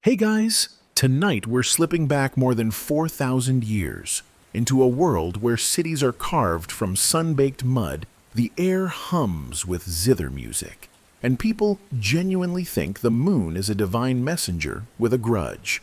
Hey guys, tonight we're slipping back more than 4,000 years into a world where cities are carved from sun-baked mud, the air hums with zither music, and people genuinely think the moon is a divine messenger with a grudge.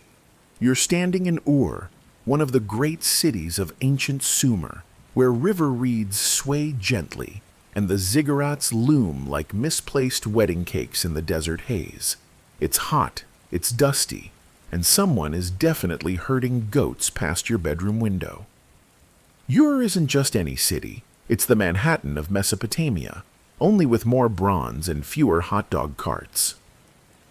You're standing in Ur, one of the great cities of ancient Sumer, where river reeds sway gently and the ziggurats loom like misplaced wedding cakes in the desert haze. It's hot, it's dusty, and someone is definitely herding goats past your bedroom window. Ur isn't just any city, it's the Manhattan of Mesopotamia, only with more bronze and fewer hot dog carts.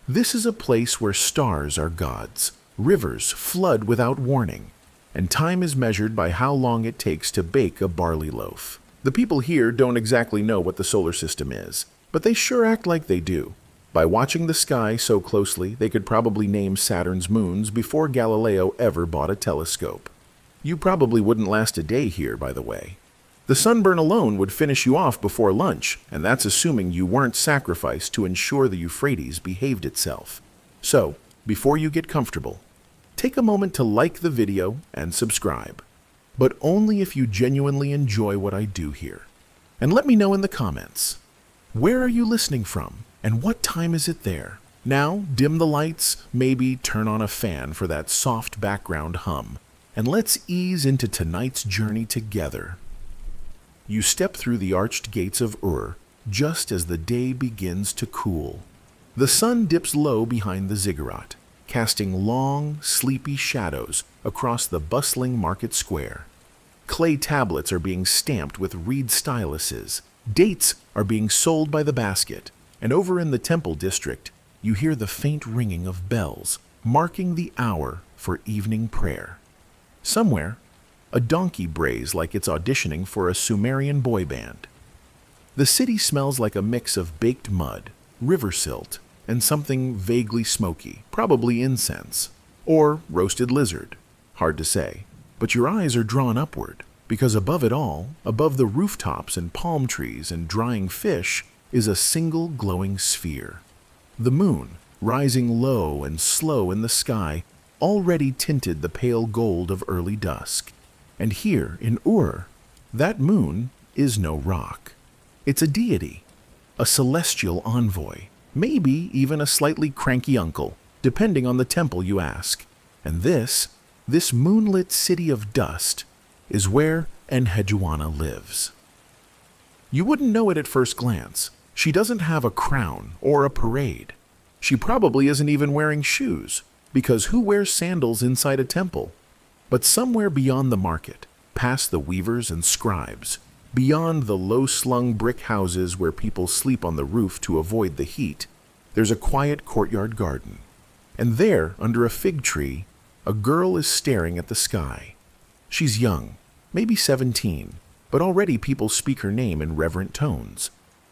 This is a place where stars are gods, rivers flood without warning, and time is measured by how long it takes to bake a barley loaf. The people here don't exactly know what the solar system is, but they sure act like they do. By watching the sky so closely, they could probably name Saturn's moons before Galileo ever bought a telescope. You probably wouldn't last a day here, by the way. The sunburn alone would finish you off before lunch, and that's assuming you weren't sacrificed to ensure the Euphrates behaved itself. So, before you get comfortable, take a moment to like the video and subscribe. But only if you genuinely enjoy what I do here. And let me know in the comments. Where are you listening from? And what time is it there? Now, dim the lights, maybe turn on a fan for that soft background hum. And let's ease into tonight's journey together. You step through the arched gates of Ur just as the day begins to cool. The sun dips low behind the ziggurat, casting long, sleepy shadows across the bustling market square. Clay tablets are being stamped with reed styluses. Dates are being sold by the basket. And over in the temple district, you hear the faint ringing of bells, marking the hour for evening prayer. Somewhere, a donkey brays like it's auditioning for a Sumerian boy band. The city smells like a mix of baked mud, river silt, and something vaguely smoky, probably incense, or roasted lizard. Hard to say, but your eyes are drawn upward, because above it all, above the rooftops and palm trees and drying fish, is a single glowing sphere. The moon, rising low and slow in the sky, already tinted the pale gold of early dusk. And here in Ur, that moon is no rock. It's a deity, a celestial envoy, maybe even a slightly cranky uncle, depending on the temple you ask. And this moonlit city of dust is where Enheduanna lives. You wouldn't know it at first glance. She doesn't have a crown or a parade. She probably isn't even wearing shoes, because who wears sandals inside a temple? But somewhere beyond the market, past the weavers and scribes, beyond the low-slung brick houses where people sleep on the roof to avoid the heat, there's a quiet courtyard garden. And there, under a fig tree, a girl is staring at the sky. She's young, maybe 17, but already people speak her name in reverent tones.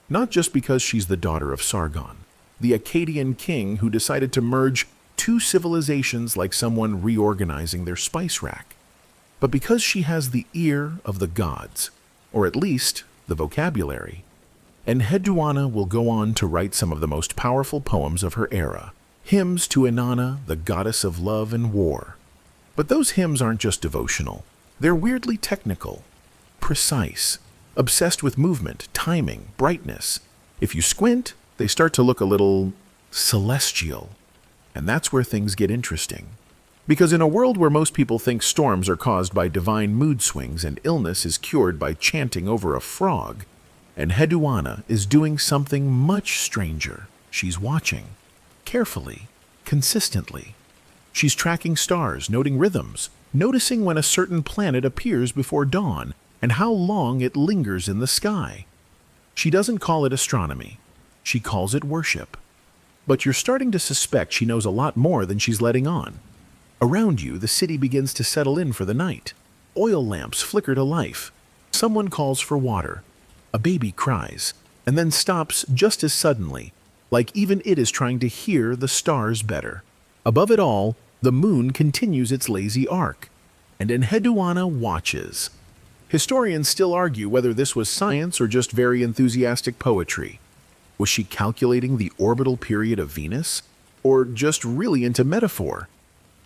Not just because she's the daughter of Sargon, the Akkadian king who decided to merge two civilizations like someone reorganizing their spice rack, but because she has the ear of the gods, or at least the vocabulary. Enheduanna will go on to write some of the most powerful poems of her era, hymns to Inanna, the goddess of love and war. But those hymns aren't just devotional. They're weirdly technical, precise, obsessed with movement, timing, brightness. If you squint, they start to look a little celestial. And that's where things get interesting. Because in a world where most people think storms are caused by divine mood swings and illness is cured by chanting over a frog, Enheduanna is doing something much stranger. She's watching. Carefully, consistently. She's tracking stars, noting rhythms, noticing when a certain planet appears before dawn, and how long it lingers in the sky. She doesn't call it astronomy. She calls it worship. But you're starting to suspect she knows a lot more than she's letting on. Around you, the city begins to settle in for the night. Oil lamps flicker to life. Someone calls for water. A baby cries, and then stops just as suddenly, like even it is trying to hear the stars better. Above it all, the moon continues its lazy arc, and Enheduanna watches. Historians still argue whether this was science or just very enthusiastic poetry. Was she calculating the orbital period of Venus? or just really into metaphor.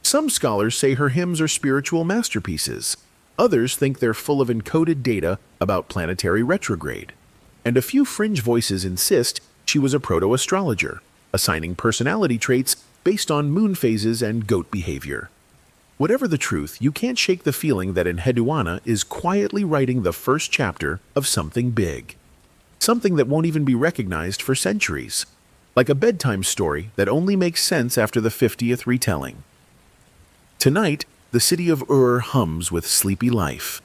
Some scholars say her hymns are spiritual masterpieces. Others think they're full of encoded data about planetary retrograde. And a few fringe voices insist she was a proto-astrologer, assigning personality traits based on moon phases and goat behavior. Whatever the truth, you can't shake the feeling that Enheduanna is quietly writing the first chapter of something big. Something that won't even be recognized for centuries. Like a bedtime story that only makes sense after the 50th retelling. Tonight, the city of Ur hums with sleepy life.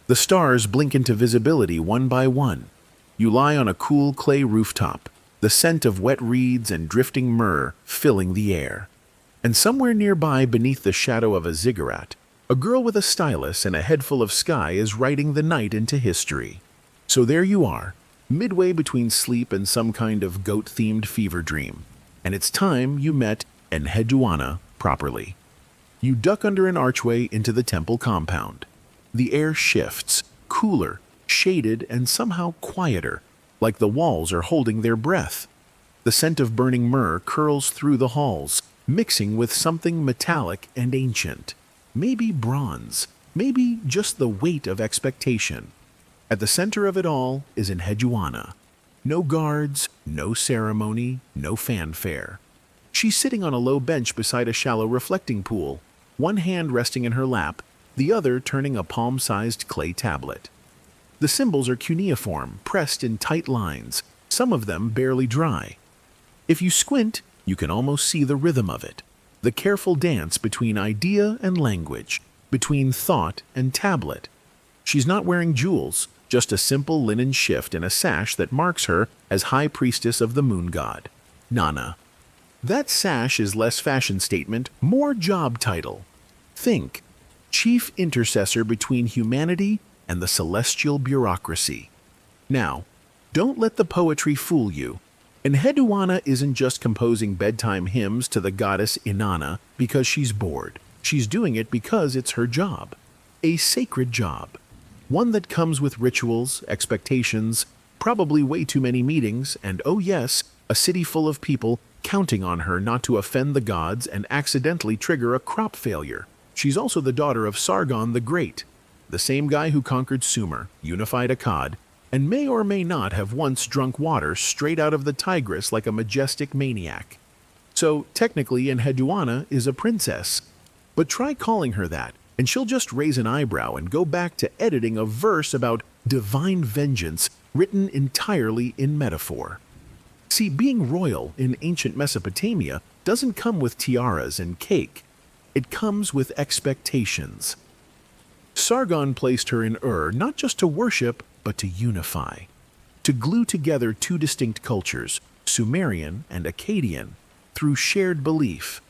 The stars blink into visibility one by one. You lie on a cool clay rooftop, the scent of wet reeds and drifting myrrh filling the air. And somewhere nearby, beneath the shadow of a ziggurat, a girl with a stylus and a head full of sky is writing the night into history. So there you are, midway between sleep and some kind of goat-themed fever dream. And it's time you met Enheduanna properly. You duck under an archway into the temple compound. The air shifts, cooler, shaded, and somehow quieter, like the walls are holding their breath. The scent of burning myrrh curls through the halls, mixing with something metallic and ancient. Maybe bronze, maybe just the weight of expectation. At the center of it all is Enheduanna. No guards, no ceremony, no fanfare. She's sitting on a low bench beside a shallow reflecting pool, one hand resting in her lap, the other turning a palm-sized clay tablet. The symbols are cuneiform, pressed in tight lines, some of them barely dry. If you squint, you can almost see the rhythm of it, the careful dance between idea and language, between thought and tablet. She's not wearing jewels, just a simple linen shift and a sash that marks her as High Priestess of the Moon God, Nana. That sash is less fashion statement, more job title. Think, chief intercessor between humanity and the celestial bureaucracy. Now, don't let the poetry fool you. Enheduanna isn't just composing bedtime hymns to the goddess Inanna because she's bored. She's doing it because it's her job. A sacred job. One that comes with rituals, expectations, probably way too many meetings, and oh yes, a city full of people counting on her not to offend the gods and accidentally trigger a crop failure. She's also the daughter of Sargon the Great, the same guy who conquered Sumer, unified Akkad, and may or may not have once drunk water straight out of the Tigris like a majestic maniac. So technically Enheduanna is a princess. But try calling her that, and she'll just raise an eyebrow and go back to editing a verse about divine vengeance written entirely in metaphor. See, being royal in ancient Mesopotamia doesn't come with tiaras and cake. It comes with expectations. Sargon placed her in Ur not just to worship, but to unify. To glue together two distinct cultures, Sumerian and Akkadian, through shared belief.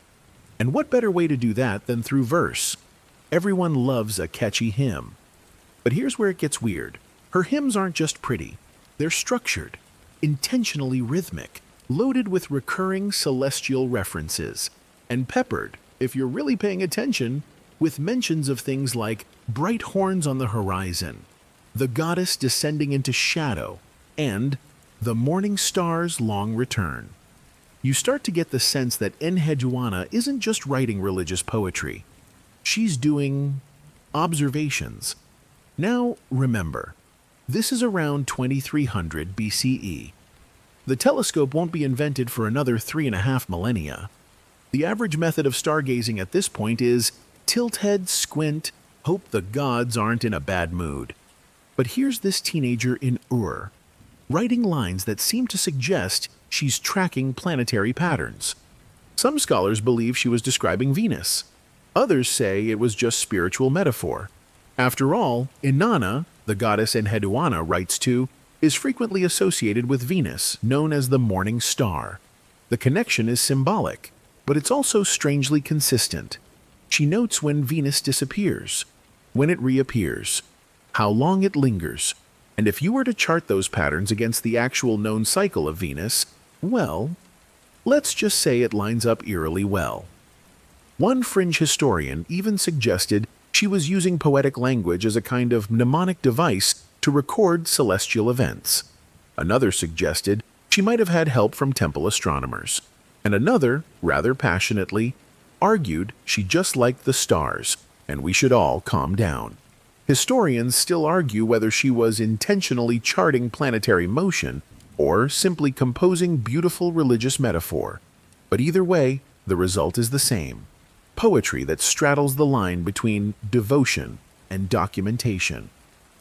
And what better way to do that than through verse? Everyone loves a catchy hymn. But here's where it gets weird. Her hymns aren't just pretty. They're structured, intentionally rhythmic, loaded with recurring celestial references, and peppered, if you're really paying attention, with mentions of things like bright horns on the horizon, the goddess descending into shadow, and the morning star's long return. You start to get the sense that Enheduanna isn't just writing religious poetry. She's doing observations. Now, remember, this is around 2300 BCE. The telescope won't be invented for another 3.5 millennia. The average method of stargazing at this point is tilt head, squint, hope the gods aren't in a bad mood. But here's this teenager in Ur, writing lines that seem to suggest she's tracking planetary patterns. Some scholars believe she was describing Venus. Others say it was just spiritual metaphor. After all, Inanna, the goddess Enheduanna writes to, is frequently associated with Venus, known as the morning star. The connection is symbolic, but it's also strangely consistent. She notes when Venus disappears, when it reappears, how long it lingers, and if you were to chart those patterns against the actual known cycle of Venus, well, let's just say it lines up eerily well. One fringe historian even suggested she was using poetic language as a kind of mnemonic device to record celestial events. Another suggested she might have had help from temple astronomers. and another, rather passionately, argued she just liked the stars, and we should all calm down. Historians still argue whether she was intentionally charting planetary motion or simply composing beautiful religious metaphor. But either way, the result is the same. Poetry that straddles the line between devotion and documentation.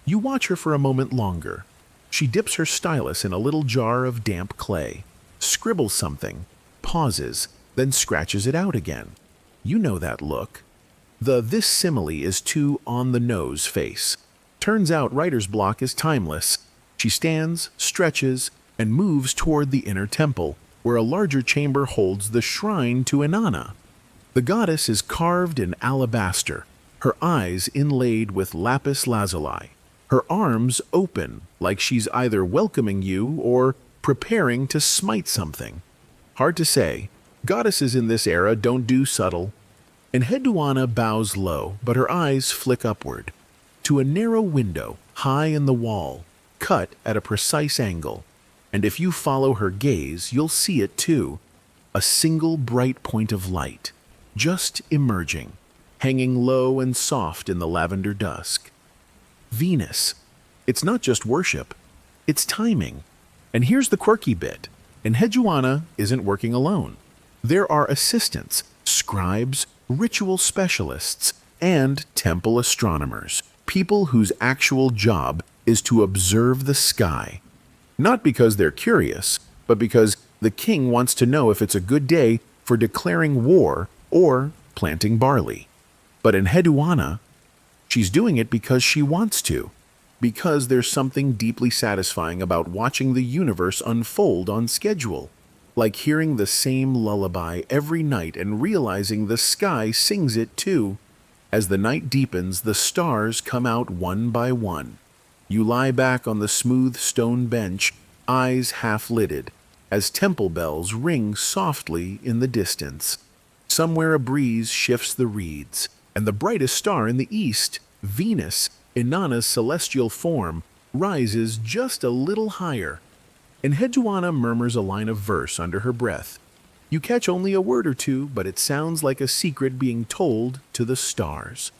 You watch her for a moment longer. She dips her stylus in a little jar of damp clay, scribbles something, pauses, then scratches it out again. You know that look. This simile is too on-the-nose face. Turns out writer's block is timeless. She stands, stretches, and moves toward the inner temple, where a larger chamber holds the shrine to Inanna. The goddess is carved in alabaster, her eyes inlaid with lapis lazuli, her arms open like she's either welcoming you or preparing to smite something. Hard to say. Goddesses in this era don't do subtle. Enheduanna bows low, but her eyes flick upward, to a narrow window high in the wall, cut at a precise angle. And if you follow her gaze, you'll see it too. A single bright point of light, just emerging, hanging low and soft in the lavender dusk. Venus. It's not just worship, it's timing. And here's the quirky bit. Enheduanna isn't working alone. There are assistants, scribes, ritual specialists, and temple astronomers, people whose actual job is to observe the sky. Not because they're curious, but because the king wants to know if it's a good day for declaring war or planting barley. But Enheduanna, she's doing it because she wants to, because there's something deeply satisfying about watching the universe unfold on schedule, like hearing the same lullaby every night and realizing the sky sings it too. As the night deepens, the stars come out one by one. You lie back on the smooth stone bench, eyes half-lidded, as temple bells ring softly in the distance. Somewhere a breeze shifts the reeds, and the brightest star in the east, Venus, Inanna's celestial form, rises just a little higher. Enheduanna murmurs a line of verse under her breath. You catch only a word or two, but it sounds like a secret being told to the stars.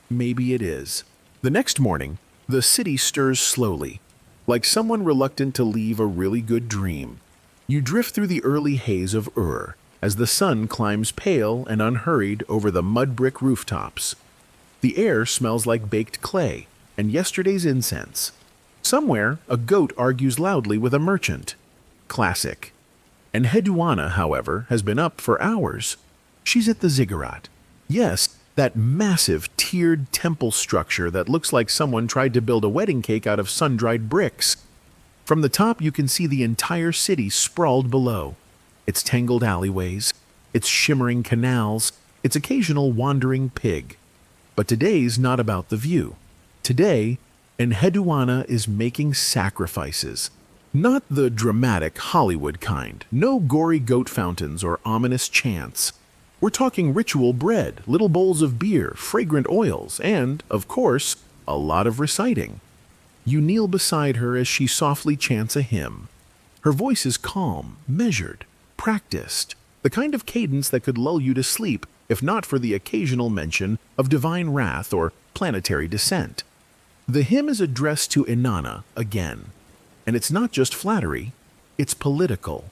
Maybe it is. The next morning, the city stirs slowly, like someone reluctant to leave a really good dream. You drift through the early haze of as the sun climbs pale and unhurried over the mud-brick rooftops. The air smells like baked clay and yesterday's incense. Somewhere, a goat argues loudly with a merchant. Classic. Enheduanna, however, has been up for hours. She's at the ziggurat. Yes, that massive tiered temple structure that looks like someone tried to build a wedding cake out of sun-dried bricks. From the top you can see the entire city sprawled below. Its tangled alleyways, its shimmering canals, its occasional wandering pig. But today's not about the view. Today, Enheduanna is making sacrifices. Not the dramatic Hollywood kind, no gory goat fountains or ominous chants. We're talking ritual bread, little bowls of beer, fragrant oils, and, of course, a lot of reciting. You kneel beside her as she softly chants a hymn. Her voice is calm, measured, practiced, the kind of cadence that could lull you to sleep if not for the occasional mention of divine wrath or planetary descent. The hymn is addressed to Inanna again, and it's not just flattery, it's political.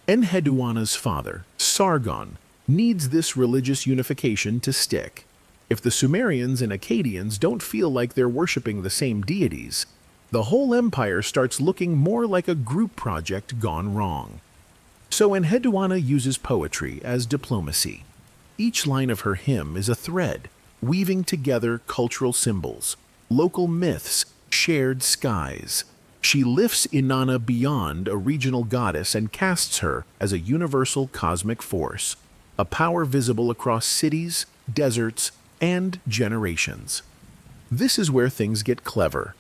Enheduanna's father, Sargon, needs this religious unification to stick. If the Sumerians and Akkadians don't feel like they're worshipping the same deities, the whole empire starts looking more like a group project gone wrong. So Enheduanna uses poetry as diplomacy. Each line of her hymn is a thread, weaving together cultural symbols, local myths, shared skies. She lifts Inanna beyond a regional goddess and casts her as a universal cosmic force, a power visible across cities, deserts, and generations. This is where things get clever.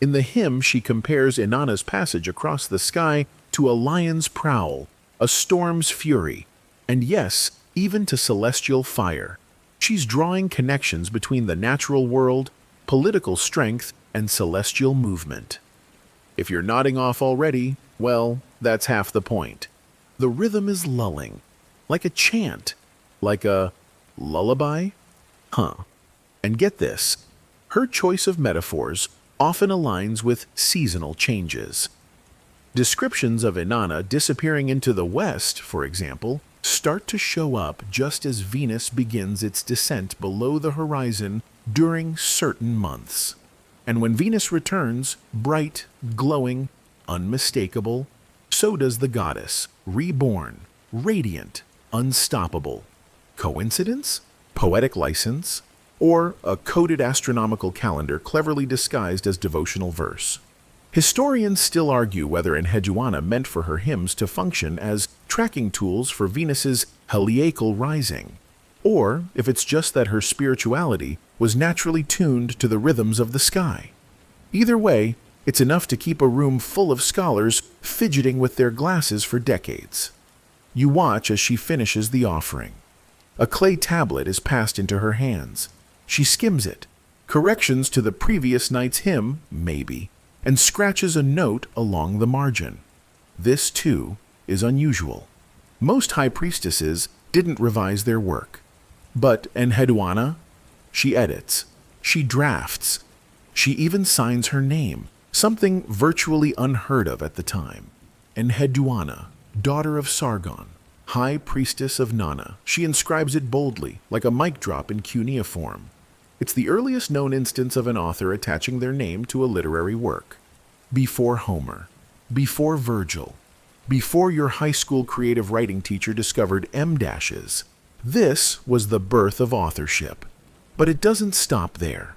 In the hymn, she compares Inanna's passage across the sky to a lion's prowl, a storm's fury, and yes, even to celestial fire. She's drawing connections between the natural world, political strength, and celestial movement. If you're nodding off already, well, that's half the point. The rhythm is lulling, like a chant, like a lullaby? Huh. And get this, her choice of metaphors often aligns with seasonal changes. Descriptions of Inanna disappearing into the west, for example, start to show up just as Venus begins its descent below the horizon during certain months. And when Venus returns, bright, glowing, unmistakable, so does the goddess, reborn, radiant, unstoppable. Coincidence? Poetic license? Or a coded astronomical calendar cleverly disguised as devotional verse? Historians still argue whether Enheduanna meant for her hymns to function as tracking tools for Venus's heliacal rising, or if it's just that her spirituality was naturally tuned to the rhythms of the sky. Either way, it's enough to keep a room full of scholars fidgeting with their glasses for decades. You watch as she finishes the offering. A clay tablet is passed into her hands. She skims it, corrections to the previous night's hymn, maybe, and scratches a note along the margin. This, too, is unusual. Most high priestesses didn't revise their work. But Enheduanna, she edits, she drafts, she even signs her name, something virtually unheard of at the time. Enheduanna, daughter of Sargon, high priestess of Nana. She inscribes it boldly, like a mic drop in cuneiform. It's the earliest known instance of an author attaching their name to a literary work. Before Homer, before Virgil, before your high school creative writing teacher discovered M-dashes, this was the birth of authorship. But it doesn't stop there.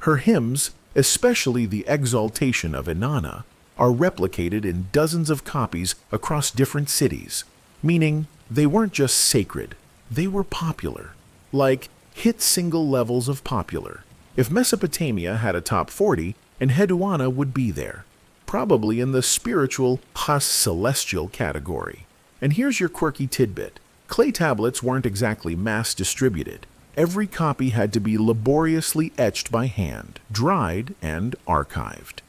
Her hymns, especially the Exaltation of Inanna, are replicated in dozens of copies across different cities, meaning they weren't just sacred, they were popular. Like hit single levels of popular. If Mesopotamia had a top 40, Enheduanna would be there, probably in the spiritual celestial category. And here's your quirky tidbit. Clay tablets weren't exactly mass distributed. Every copy had to be laboriously etched by hand, dried, and archived.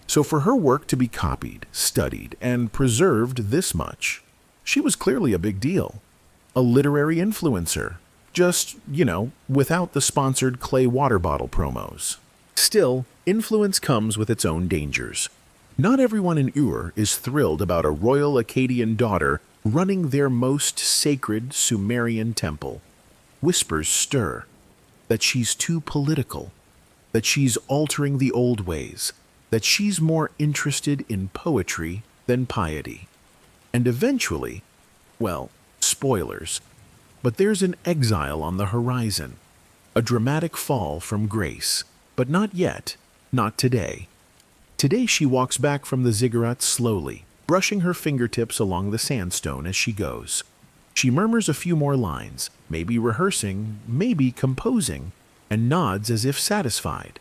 So for her work to be copied, studied, and preserved this much, she was clearly a big deal. A literary influencer. Just, without the sponsored clay water bottle promos. Still, influence comes with its own dangers. Not everyone in Ur is thrilled about a royal Akkadian daughter running their most sacred Sumerian temple. Whispers stir that she's too political, that she's altering the old ways, that she's more interested in poetry than piety. And eventually, well, spoilers, but there's an exile on the horizon, a dramatic fall from grace. But not yet, not today. Today she walks back from the ziggurat slowly, brushing her fingertips along the sandstone as she goes. She murmurs a few more lines, maybe rehearsing, maybe composing, and nods as if satisfied.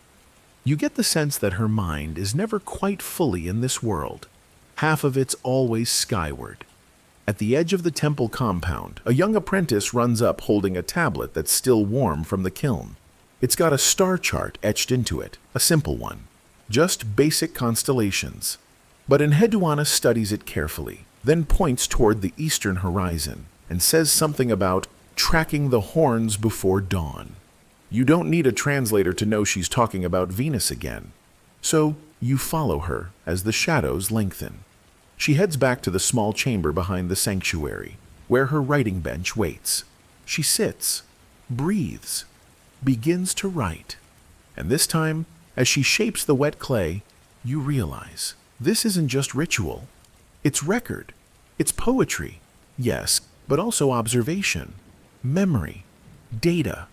You get the sense that her mind is never quite fully in this world. Half of it's always skyward. At the edge of the temple compound, a young apprentice runs up holding a tablet that's still warm from the kiln. It's got a star chart etched into it, a simple one. Just basic constellations. But Enheduanna studies it carefully, then points toward the eastern horizon and says something about tracking the horns before dawn. You don't need a translator to know she's talking about Venus again. So you follow her as the shadows lengthen. She heads back to the small chamber behind the sanctuary, where her writing bench waits. She sits, breathes, begins to write. And this time, as she shapes the wet clay, you realize this isn't just ritual. It's record. It's poetry, yes, but also observation, memory, data.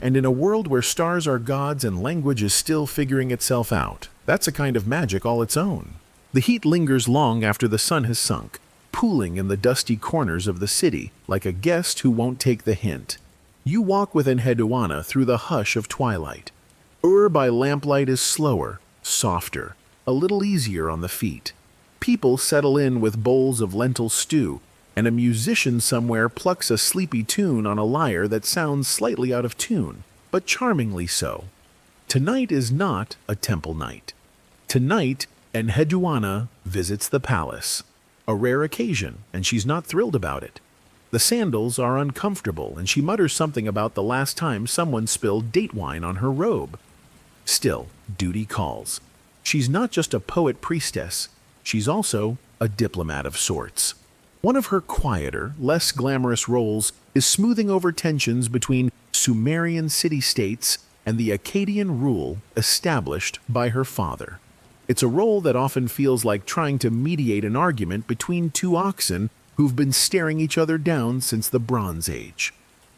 And in a world where stars are gods and language is still figuring itself out, that's a kind of magic all its own. The heat lingers long after the sun has sunk, pooling in the dusty corners of the city like a guest who won't take the hint. You walk with Enheduanna through the hush of twilight. Ur by lamplight is slower, softer, a little easier on the feet. People settle in with bowls of lentil stew, and a musician somewhere plucks a sleepy tune on a lyre that sounds slightly out of tune, but charmingly so. Tonight is not a temple night. Tonight, Enheduanna visits the palace. A rare occasion, and she's not thrilled about it. The sandals are uncomfortable, and she mutters something about the last time someone spilled date wine on her robe. Still, duty calls. She's not just a poet priestess, she's also a diplomat of sorts. One of her quieter, less glamorous roles is smoothing over tensions between Sumerian city-states and the Akkadian rule established by her father. It's a role that often feels like trying to mediate an argument between two oxen who've been staring each other down since the Bronze Age.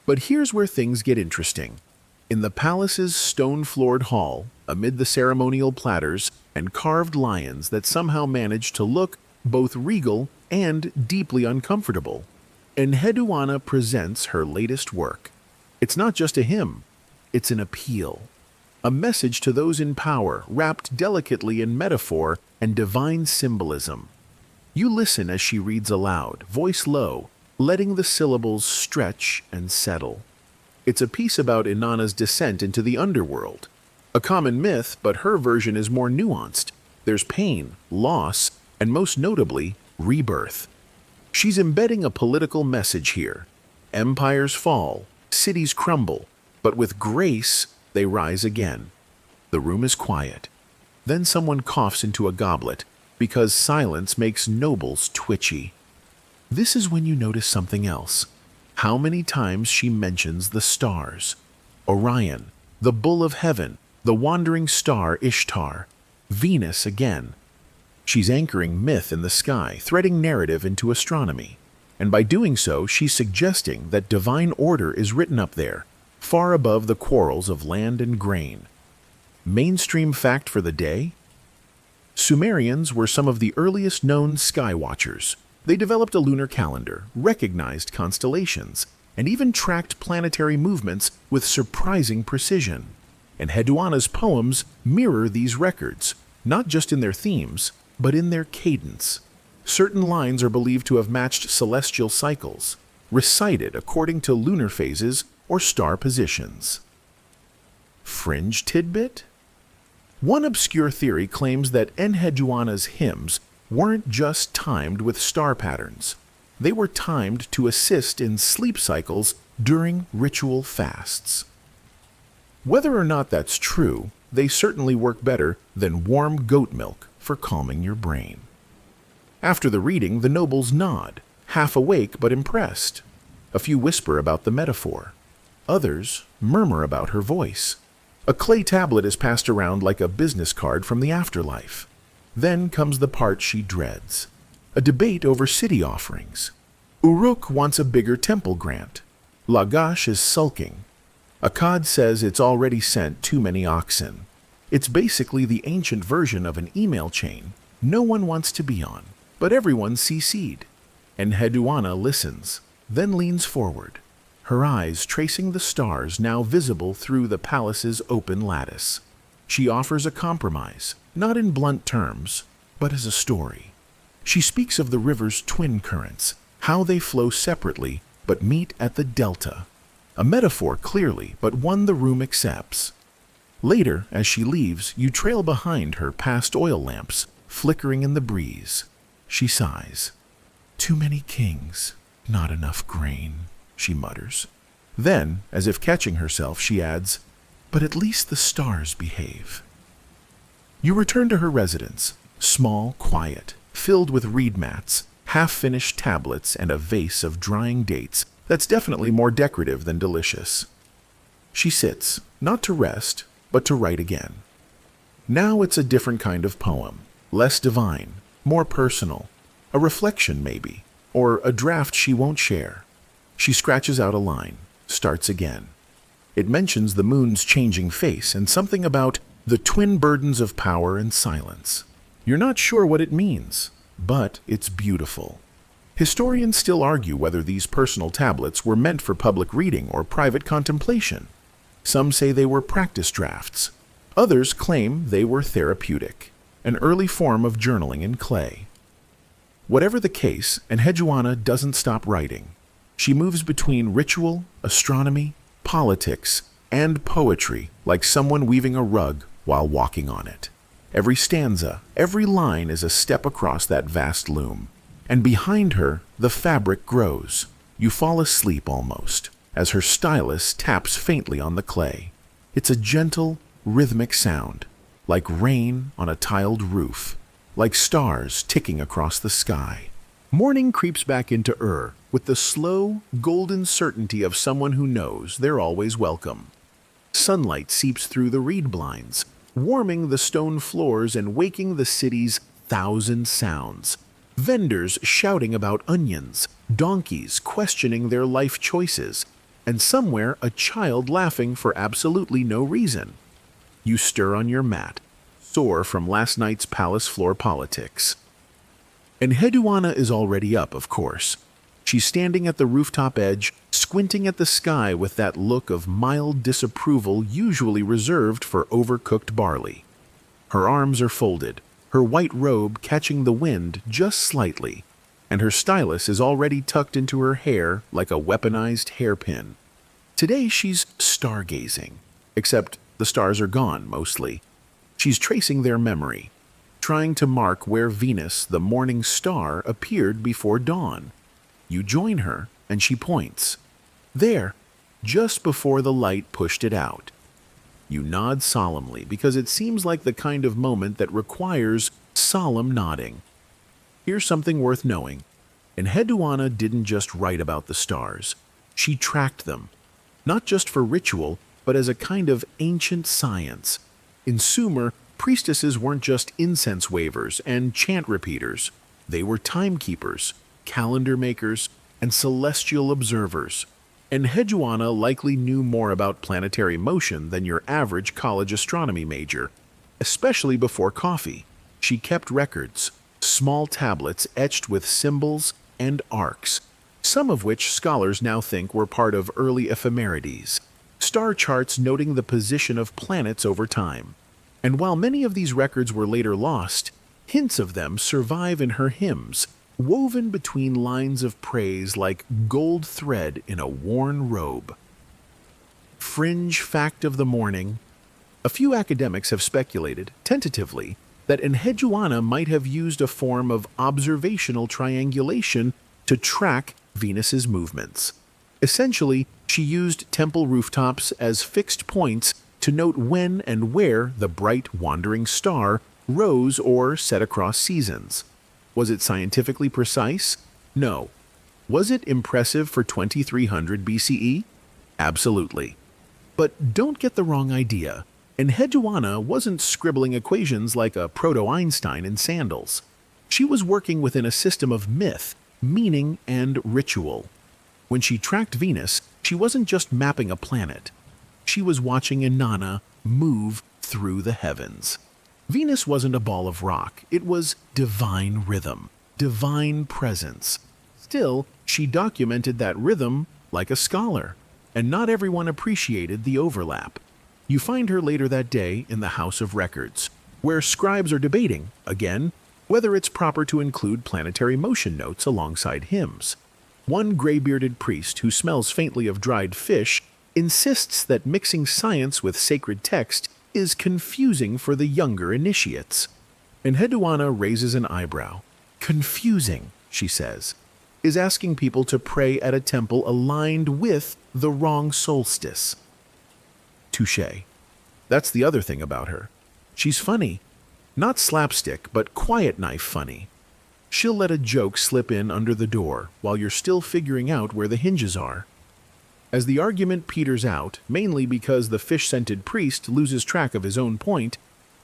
But here's where things get interesting. In the palace's stone-floored hall, amid the ceremonial platters and carved lions that somehow manage to look both regal and deeply uncomfortable, Enheduanna presents her latest work. It's not just a hymn, it's an appeal. A message to those in power wrapped delicately in metaphor and divine symbolism. You listen as she reads aloud, voice low, letting the syllables stretch and settle. It's a piece about Inanna's descent into the underworld. A common myth, but her version is more nuanced. There's pain, loss, and most notably, rebirth. She's embedding a political message here. Empires fall, cities crumble, but with grace, they rise again. The room is quiet. Then someone coughs into a goblet, because silence makes nobles twitchy. This is when you notice something else. How many times she mentions the stars. Orion, the bull of heaven, the wandering star Ishtar, Venus again. She's anchoring myth in the sky, threading narrative into astronomy. And by doing so, she's suggesting that divine order is written up there, far above the quarrels of land and grain. Mainstream fact for the day? Sumerians were some of the earliest known sky watchers. They developed a lunar calendar, recognized constellations, and even tracked planetary movements with surprising precision. And Enheduanna's poems mirror these records, not just in their themes, but in their cadence. Certain lines are believed to have matched celestial cycles, recited according to lunar phases or star positions. Fringe tidbit? One obscure theory claims that Enheduanna's hymns weren't just timed with star patterns. They were timed to assist in sleep cycles during ritual fasts. Whether or not that's true, they certainly work better than warm goat milk for calming your brain. After the reading, the nobles nod, half awake but impressed. A few whisper about the metaphor. Others murmur about her voice. A clay tablet is passed around like a business card from the afterlife. Then comes the part she dreads. A debate over city offerings. Uruk wants a bigger temple grant. Lagash is sulking. Akkad says it's already sent too many oxen. It's basically the ancient version of an email chain no one wants to be on, but everyone's CC'd. Enheduanna listens, then leans forward, her eyes tracing the stars now visible through the palace's open lattice. She offers a compromise, not in blunt terms, but as a story. She speaks of the river's twin currents, how they flow separately but meet at the delta. A metaphor clearly, but one the room accepts. Later, as she leaves, you trail behind her past oil lamps, flickering in the breeze. She sighs. "Too many kings, not enough grain," she mutters. Then, as if catching herself, she adds, "But at least the stars behave." You return to her residence, small, quiet, filled with reed mats, half-finished tablets, and a vase of drying dates that's definitely more decorative than delicious. She sits, not to rest, but to write again. Now it's a different kind of poem, less divine, more personal, a reflection maybe, or a draft she won't share. She scratches out a line, starts again. It mentions the moon's changing face and something about the twin burdens of power and silence. You're not sure what it means, but it's beautiful. Historians still argue whether these personal tablets were meant for public reading or private contemplation. Some say they were practice drafts. Others claim they were therapeutic, an early form of journaling in clay. Whatever the case, Enheduanna doesn't stop writing. She moves between ritual, astronomy, politics, and poetry like someone weaving a rug while walking on it. Every stanza, every line is a step across that vast loom. and behind her the fabric grows. You fall asleep almost, as her stylus taps faintly on the clay. It's a gentle, rhythmic sound, like rain on a tiled roof, like stars ticking across the sky. Morning creeps back into with the slow, golden certainty of someone who knows they're always welcome. Sunlight seeps through the reed blinds, warming the stone floors and waking the city's thousand sounds. Vendors shouting about onions, donkeys questioning their life choices, and somewhere a child laughing for absolutely no reason. You stir on your mat, sore from last night's palace floor politics. And Enheduanna is already up, of course. She's standing at the rooftop edge, squinting at the sky with that look of mild disapproval usually reserved for overcooked barley. Her arms are folded, her white robe catching the wind just slightly, and her stylus is already tucked into her hair like a weaponized hairpin. Today she's stargazing, except the stars are gone mostly. She's tracing their memory, trying to mark where Venus, the morning star, appeared before dawn. You join her, and she points. There, just before the light pushed it out. You nod solemnly because it seems like the kind of moment that requires solemn nodding. Here's something worth knowing. Enheduanna didn't just write about the stars. She tracked them, not just for ritual, but as a kind of ancient science. In Sumer, priestesses weren't just incense wavers and chant repeaters. They were timekeepers, calendar makers, and celestial observers. Enheduanna likely knew more about planetary motion than your average college astronomy major, especially before coffee. She kept records, small tablets etched with symbols and arcs, some of which scholars now think were part of early ephemerides, star charts noting the position of planets over time. And while many of these records were later lost, hints of them survive in her hymns, woven between lines of praise like gold thread in a worn robe. Fringe fact of the morning: a few academics have speculated, tentatively, that Enheduanna might have used a form of observational triangulation to track Venus's movements. Essentially, she used temple rooftops as fixed points to note when and where the bright wandering star rose or set across seasons. Was it scientifically precise? No. Was it impressive for 2300 BCE? Absolutely. But don't get the wrong idea. Enheduanna wasn't scribbling equations like a proto-Einstein in sandals. She was working within a system of myth, meaning, and ritual. When she tracked Venus, she wasn't just mapping a planet. She was watching Inanna move through the heavens. Venus wasn't a ball of rock. It was divine rhythm, divine presence. Still, she documented that rhythm like a scholar, and not everyone appreciated the overlap. You find her later that day in the House of Records, where scribes are debating, again, whether it's proper to include planetary motion notes alongside hymns. One gray-bearded priest who smells faintly of dried fish insists that mixing science with sacred text is confusing for the younger initiates. Enheduanna raises an eyebrow. Confusing, she says, is asking people to pray at a temple aligned with the wrong solstice. Touché. That's the other thing about her. She's funny. Not slapstick, but quiet knife funny. She'll let a joke slip in under the door while you're still figuring out where the hinges are. As the argument peters out, mainly because the fish-scented priest loses track of his own point,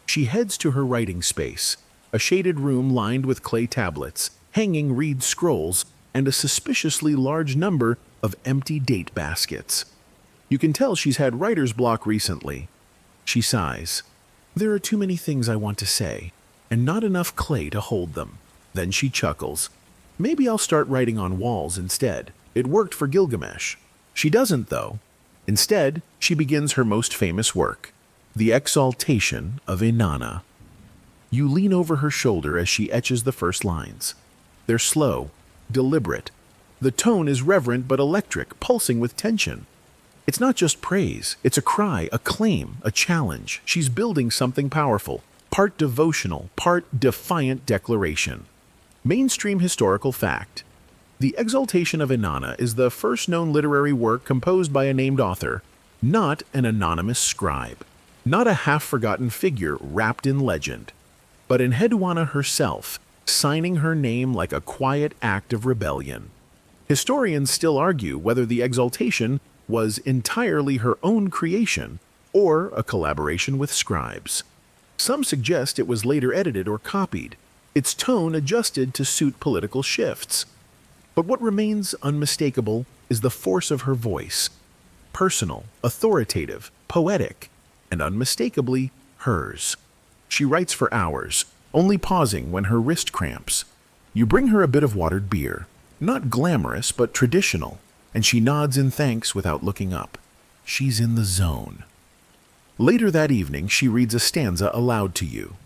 she heads to her writing space, a shaded room lined with clay tablets, hanging reed scrolls, and a suspiciously large number of empty date baskets. You can tell she's had writer's block recently. She sighs. There are too many things I want to say, and not enough clay to hold them. Then she chuckles. Maybe I'll start writing on walls instead. It worked for Gilgamesh. She doesn't, though. Instead, she begins her most famous work, The Exaltation of Inanna. You lean over her shoulder as she etches the first lines. They're slow, deliberate. The tone is reverent but electric, pulsing with tension. It's not just praise, it's a cry, a claim, a challenge. She's building something powerful, part devotional, part defiant declaration. Mainstream historical fact. The Exaltation of Inanna is the first known literary work composed by a named author, not an anonymous scribe, not a half-forgotten figure wrapped in legend, but Enheduanna herself, signing her name like a quiet act of rebellion. Historians still argue whether the Exaltation was entirely her own creation or a collaboration with scribes. Some suggest it was later edited or copied, its tone adjusted to suit political shifts. But what remains unmistakable is the force of her voice, personal, authoritative, poetic, and unmistakably hers. She writes for hours, only pausing when her wrist cramps. You bring her a bit of watered beer, not glamorous but traditional, and she nods in thanks without looking up. She's in the zone. Later that evening, she reads a stanza aloud to you.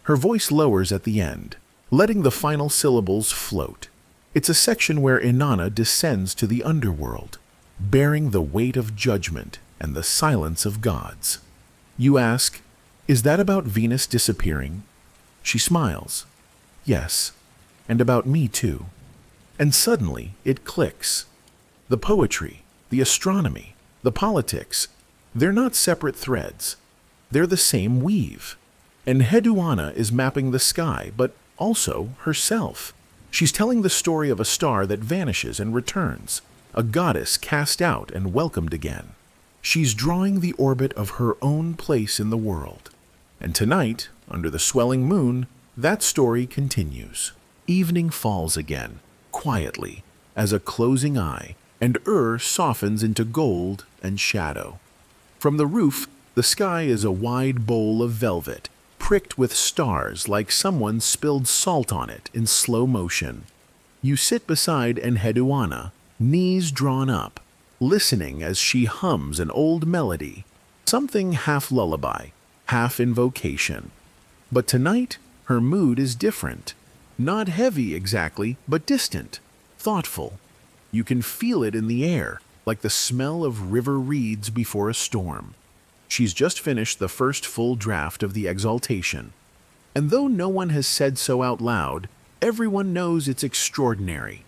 Her voice lowers at the end, letting the final syllables float. It's a section where Inanna descends to the underworld, bearing the weight of judgment and the silence of gods. You ask, is that about Venus disappearing? She smiles. Yes, and about me too. And suddenly it clicks. The poetry, the astronomy, the politics, they're not separate threads. They're the same weave. Enheduanna is mapping the sky, but also herself. She's telling the story of a star that vanishes and returns, a goddess cast out and welcomed again. She's drawing the orbit of her own place in the world. And tonight, under the swelling moon, that story continues. Evening falls again, quietly, as a closing eye, and softens into gold and shadow. From the roof, the sky is a wide bowl of velvet, pricked with stars like someone spilled salt on it in slow motion. You sit beside Enheduanna, knees drawn up, listening as she hums an old melody, something half lullaby, half invocation. But tonight, her mood is different. Not heavy exactly, but distant, thoughtful. You can feel it in the air, like the smell of river reeds before a storm. She's just finished the first full draft of the Exaltation. And though no one has said so out loud, everyone knows it's extraordinary.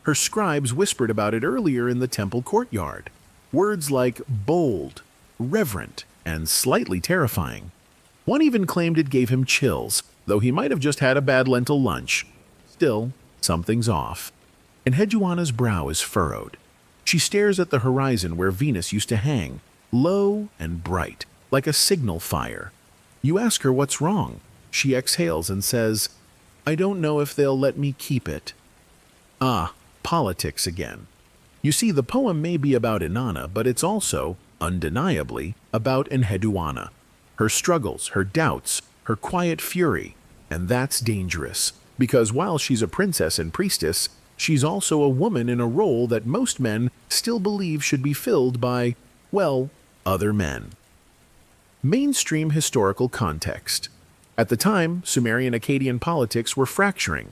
Her scribes whispered about it earlier in the temple courtyard. Words like bold, reverent, and slightly terrifying. One even claimed it gave him chills, though he might have just had a bad lentil lunch. Still, something's off. Enheduanna's brow is furrowed. She stares at the horizon where Venus used to hang, low and bright, like a signal fire. You ask her what's wrong. She exhales and says, I don't know if they'll let me keep it. Ah, politics again. You see, the poem may be about Inanna, but it's also, undeniably, about Enheduanna. Her struggles, her doubts, her quiet fury. And that's dangerous, because while she's a princess and priestess, she's also a woman in a role that most men still believe should be filled by, well, other men. Mainstream historical context. At the time, Sumerian Akkadian politics were fracturing.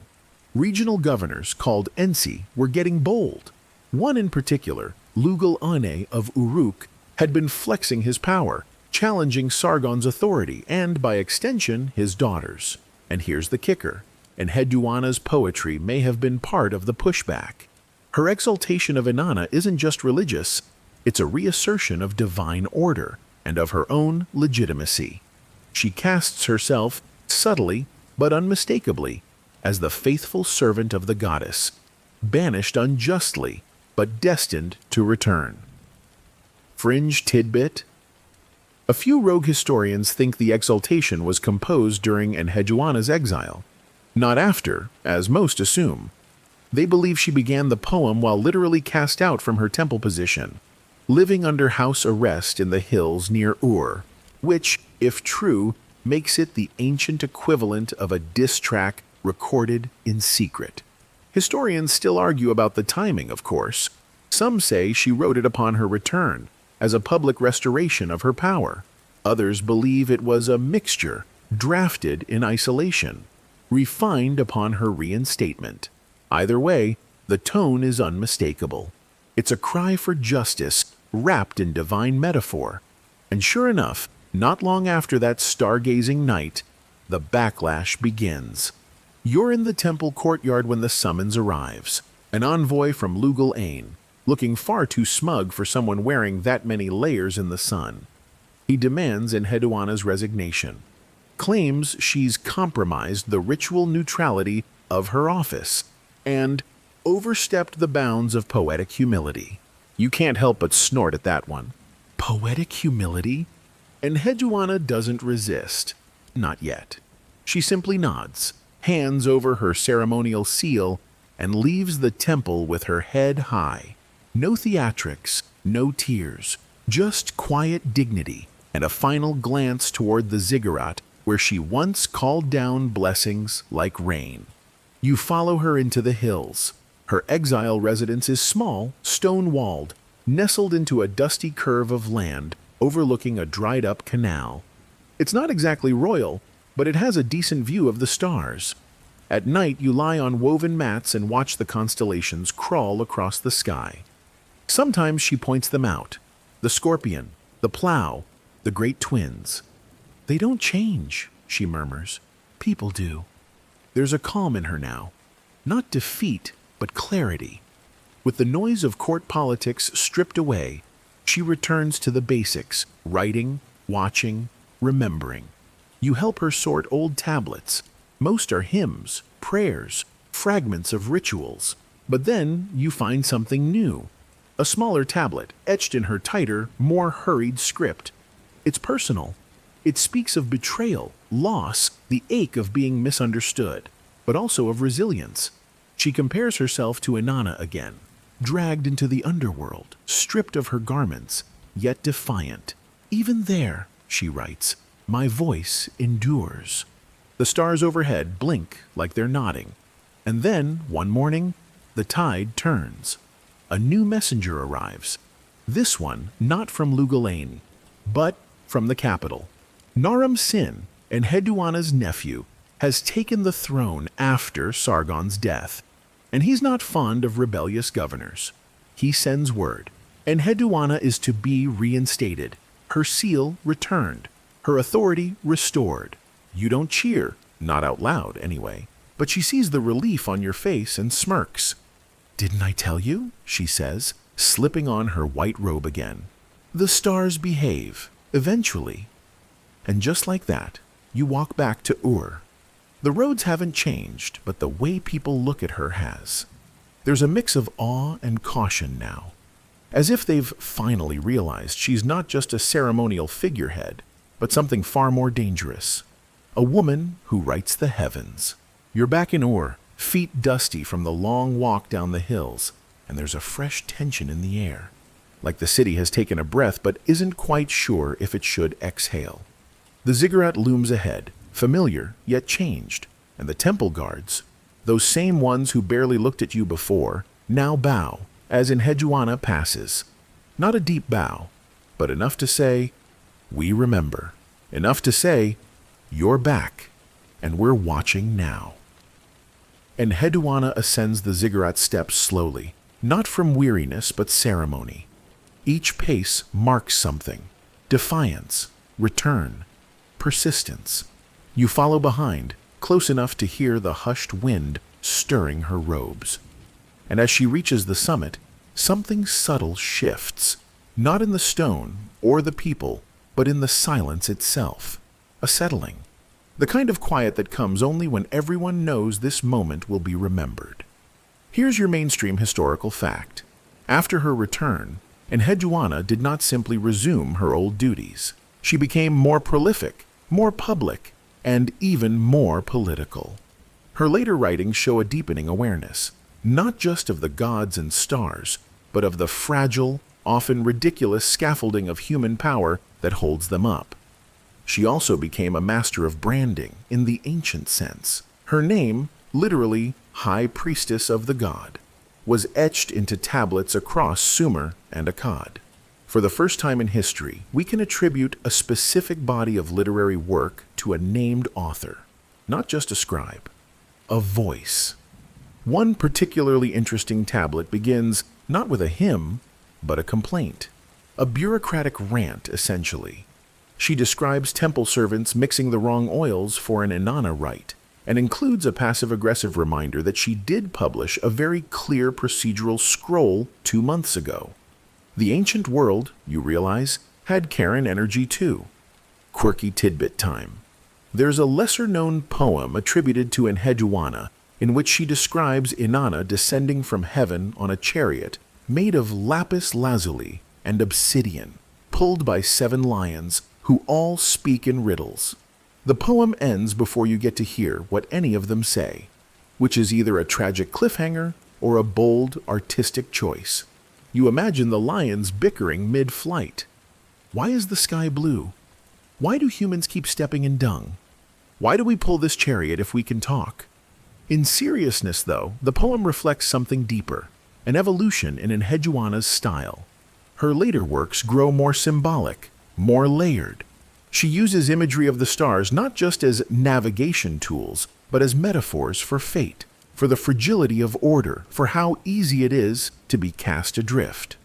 Regional governors, called Ensi, were getting bold. One in particular, Lugal-Ane of Uruk, had been flexing his power, challenging Sargon's authority and, by extension, his daughters. And here's the kicker. Enheduanna's poetry may have been part of the pushback. Her exaltation of Inanna isn't just religious, it's a reassertion of divine order and of her own legitimacy. She casts herself, subtly but unmistakably, as the faithful servant of the goddess, banished unjustly but destined to return. Fringe tidbit. A few rogue historians think the exaltation was composed during Enheduanna's exile, not after, as most assume. They believe she began the poem while literally cast out from her temple position, living under house arrest in the hills near Ur, which, if true, makes it the ancient equivalent of a diss track recorded in secret. Historians still argue about the timing, of course. Some say she wrote it upon her return, as a public restoration of her power. Others believe it was a mixture, drafted in isolation, refined upon her reinstatement. Either way, the tone is unmistakable. It's a cry for justice wrapped in divine metaphor. And sure enough, not long after that stargazing night, the backlash begins. You're in the temple courtyard when the summons arrives. An envoy from Lugal Ain, looking far too smug for someone wearing that many layers in the sun. He demands Enheduanna's resignation, claims she's compromised the ritual neutrality of her office, and overstepped the bounds of poetic humility. You can't help but snort at that one. Poetic humility? Enheduanna doesn't resist. Not yet. She simply nods, hands over her ceremonial seal, and leaves the temple with her head high. No theatrics, no tears, just quiet dignity and a final glance toward the ziggurat where she once called down blessings like rain. You follow her into the hills. Her exile residence is small, stone-walled, nestled into a dusty curve of land overlooking a dried-up canal. It's not exactly royal, but it has a decent view of the stars. At night, you lie on woven mats and watch the constellations crawl across the sky. Sometimes she points them out. The scorpion, the plow, the great twins. They don't change, she murmurs. People do. There's a calm in her now. Not defeat, but clarity. With the noise of court politics stripped away, she returns to the basics, writing, watching, remembering. You help her sort old tablets. Most are hymns, prayers, fragments of rituals. But then you find something new. A smaller tablet, etched in her tighter, more hurried script. It's personal. It speaks of betrayal, loss, the ache of being misunderstood, but also of resilience. She compares herself to Inanna again, dragged into the underworld, stripped of her garments, yet defiant. Even there, she writes, my voice endures. The stars overhead blink like they're nodding. And then, one morning, the tide turns. A new messenger arrives. This one not from Lugal Ain, but from the capital. Naram Sin, Enheduanna's nephew, has taken the throne after Sargon's death. And he's not fond of rebellious governors. He sends word. Enheduanna is to be reinstated, her seal returned, her authority restored. You don't cheer, not out loud anyway, but she sees the relief on your face and smirks. Didn't I tell you? She says, slipping on her white robe again. The stars behave, eventually. And just like that, you walk back to Ur. The roads haven't changed, but the way people look at her has. There's a mix of awe and caution now, as if they've finally realized she's not just a ceremonial figurehead, but something far more dangerous. A woman who writes the heavens. You're back in Ur, feet dusty from the long walk down the hills, and there's a fresh tension in the air, like the city has taken a breath but isn't quite sure if it should exhale. The ziggurat looms ahead, familiar yet changed, and the temple guards, those same ones who barely looked at you before, now bow as Enheduanna passes. Not a deep bow, but enough to say, we remember. Enough to say, you're back, and we're watching now. Enheduanna ascends the ziggurat steps slowly, not from weariness but ceremony. Each pace marks something: defiance, return, persistence. You follow behind, close enough to hear the hushed wind stirring her robes. And as she reaches the summit, something subtle shifts, not in the stone or the people, but in the silence itself. A settling. The kind of quiet that comes only when everyone knows this moment will be remembered. Here's your mainstream historical fact. After her return, Enheduanna did not simply resume her old duties. She became more prolific, more public, and even more political. Her later writings show a deepening awareness, not just of the gods and stars, but of the fragile, often ridiculous scaffolding of human power that holds them up. She also became a master of branding in the ancient sense. Her name, literally High Priestess of the God, was etched into tablets across Sumer and Akkad. For the first time in history, we can attribute a specific body of literary work to a named author, not just a scribe, a voice. One particularly interesting tablet begins not with a hymn, but a complaint, a bureaucratic rant, essentially. She describes temple servants mixing the wrong oils for an Inanna rite, and includes a passive-aggressive reminder that she did publish a very clear procedural scroll 2 months ago. The ancient world, you realize, had Karen energy too. Quirky tidbit time. There's a lesser-known poem attributed to Enheduanna in which she describes Inanna descending from heaven on a chariot made of lapis lazuli and obsidian, pulled by 7 lions who all speak in riddles. The poem ends before you get to hear what any of them say, which is either a tragic cliffhanger or a bold, artistic choice. You imagine the lions bickering mid-flight. Why is the sky blue? Why do humans keep stepping in dung? Why do we pull this chariot if we can talk? In seriousness, though, the poem reflects something deeper, an evolution in Enheduanna's style. Her later works grow more symbolic, more layered. She uses imagery of the stars not just as navigation tools, but as metaphors for fate, for the fragility of order, for how easy it is to be cast adrift.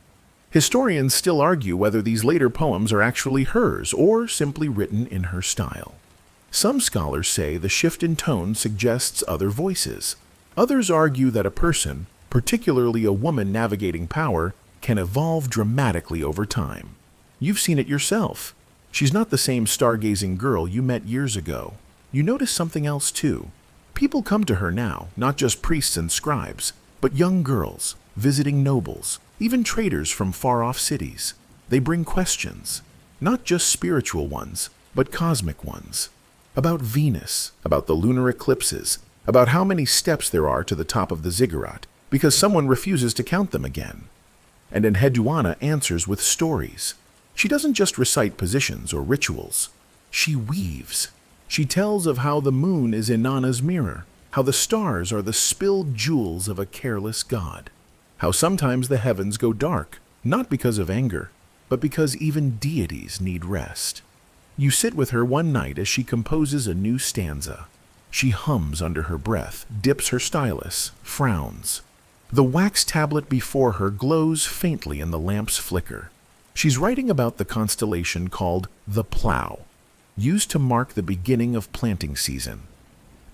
Historians still argue whether these later poems are actually hers or simply written in her style. Some scholars say the shift in tone suggests other voices. Others argue that a person, particularly a woman navigating power, can evolve dramatically over time. You've seen it yourself. She's not the same stargazing girl you met years ago. You notice something else too. People come to her now, not just priests and scribes, but young girls, visiting nobles, even traders from far-off cities. They bring questions, not just spiritual ones, but cosmic ones. About Venus, about the lunar eclipses, about how many steps there are to the top of the ziggurat, because someone refuses to count them again. And Enheduanna answers with stories. She doesn't just recite positions or rituals. She weaves. She tells of how the moon is Inanna's mirror, how the stars are the spilled jewels of a careless god, how sometimes the heavens go dark, not because of anger, but because even deities need rest. You sit with her one night as she composes a new stanza. She hums under her breath, dips her stylus, frowns. The wax tablet before her glows faintly in the lamp's flicker. She's writing about the constellation called the Plough, used to mark the beginning of planting season.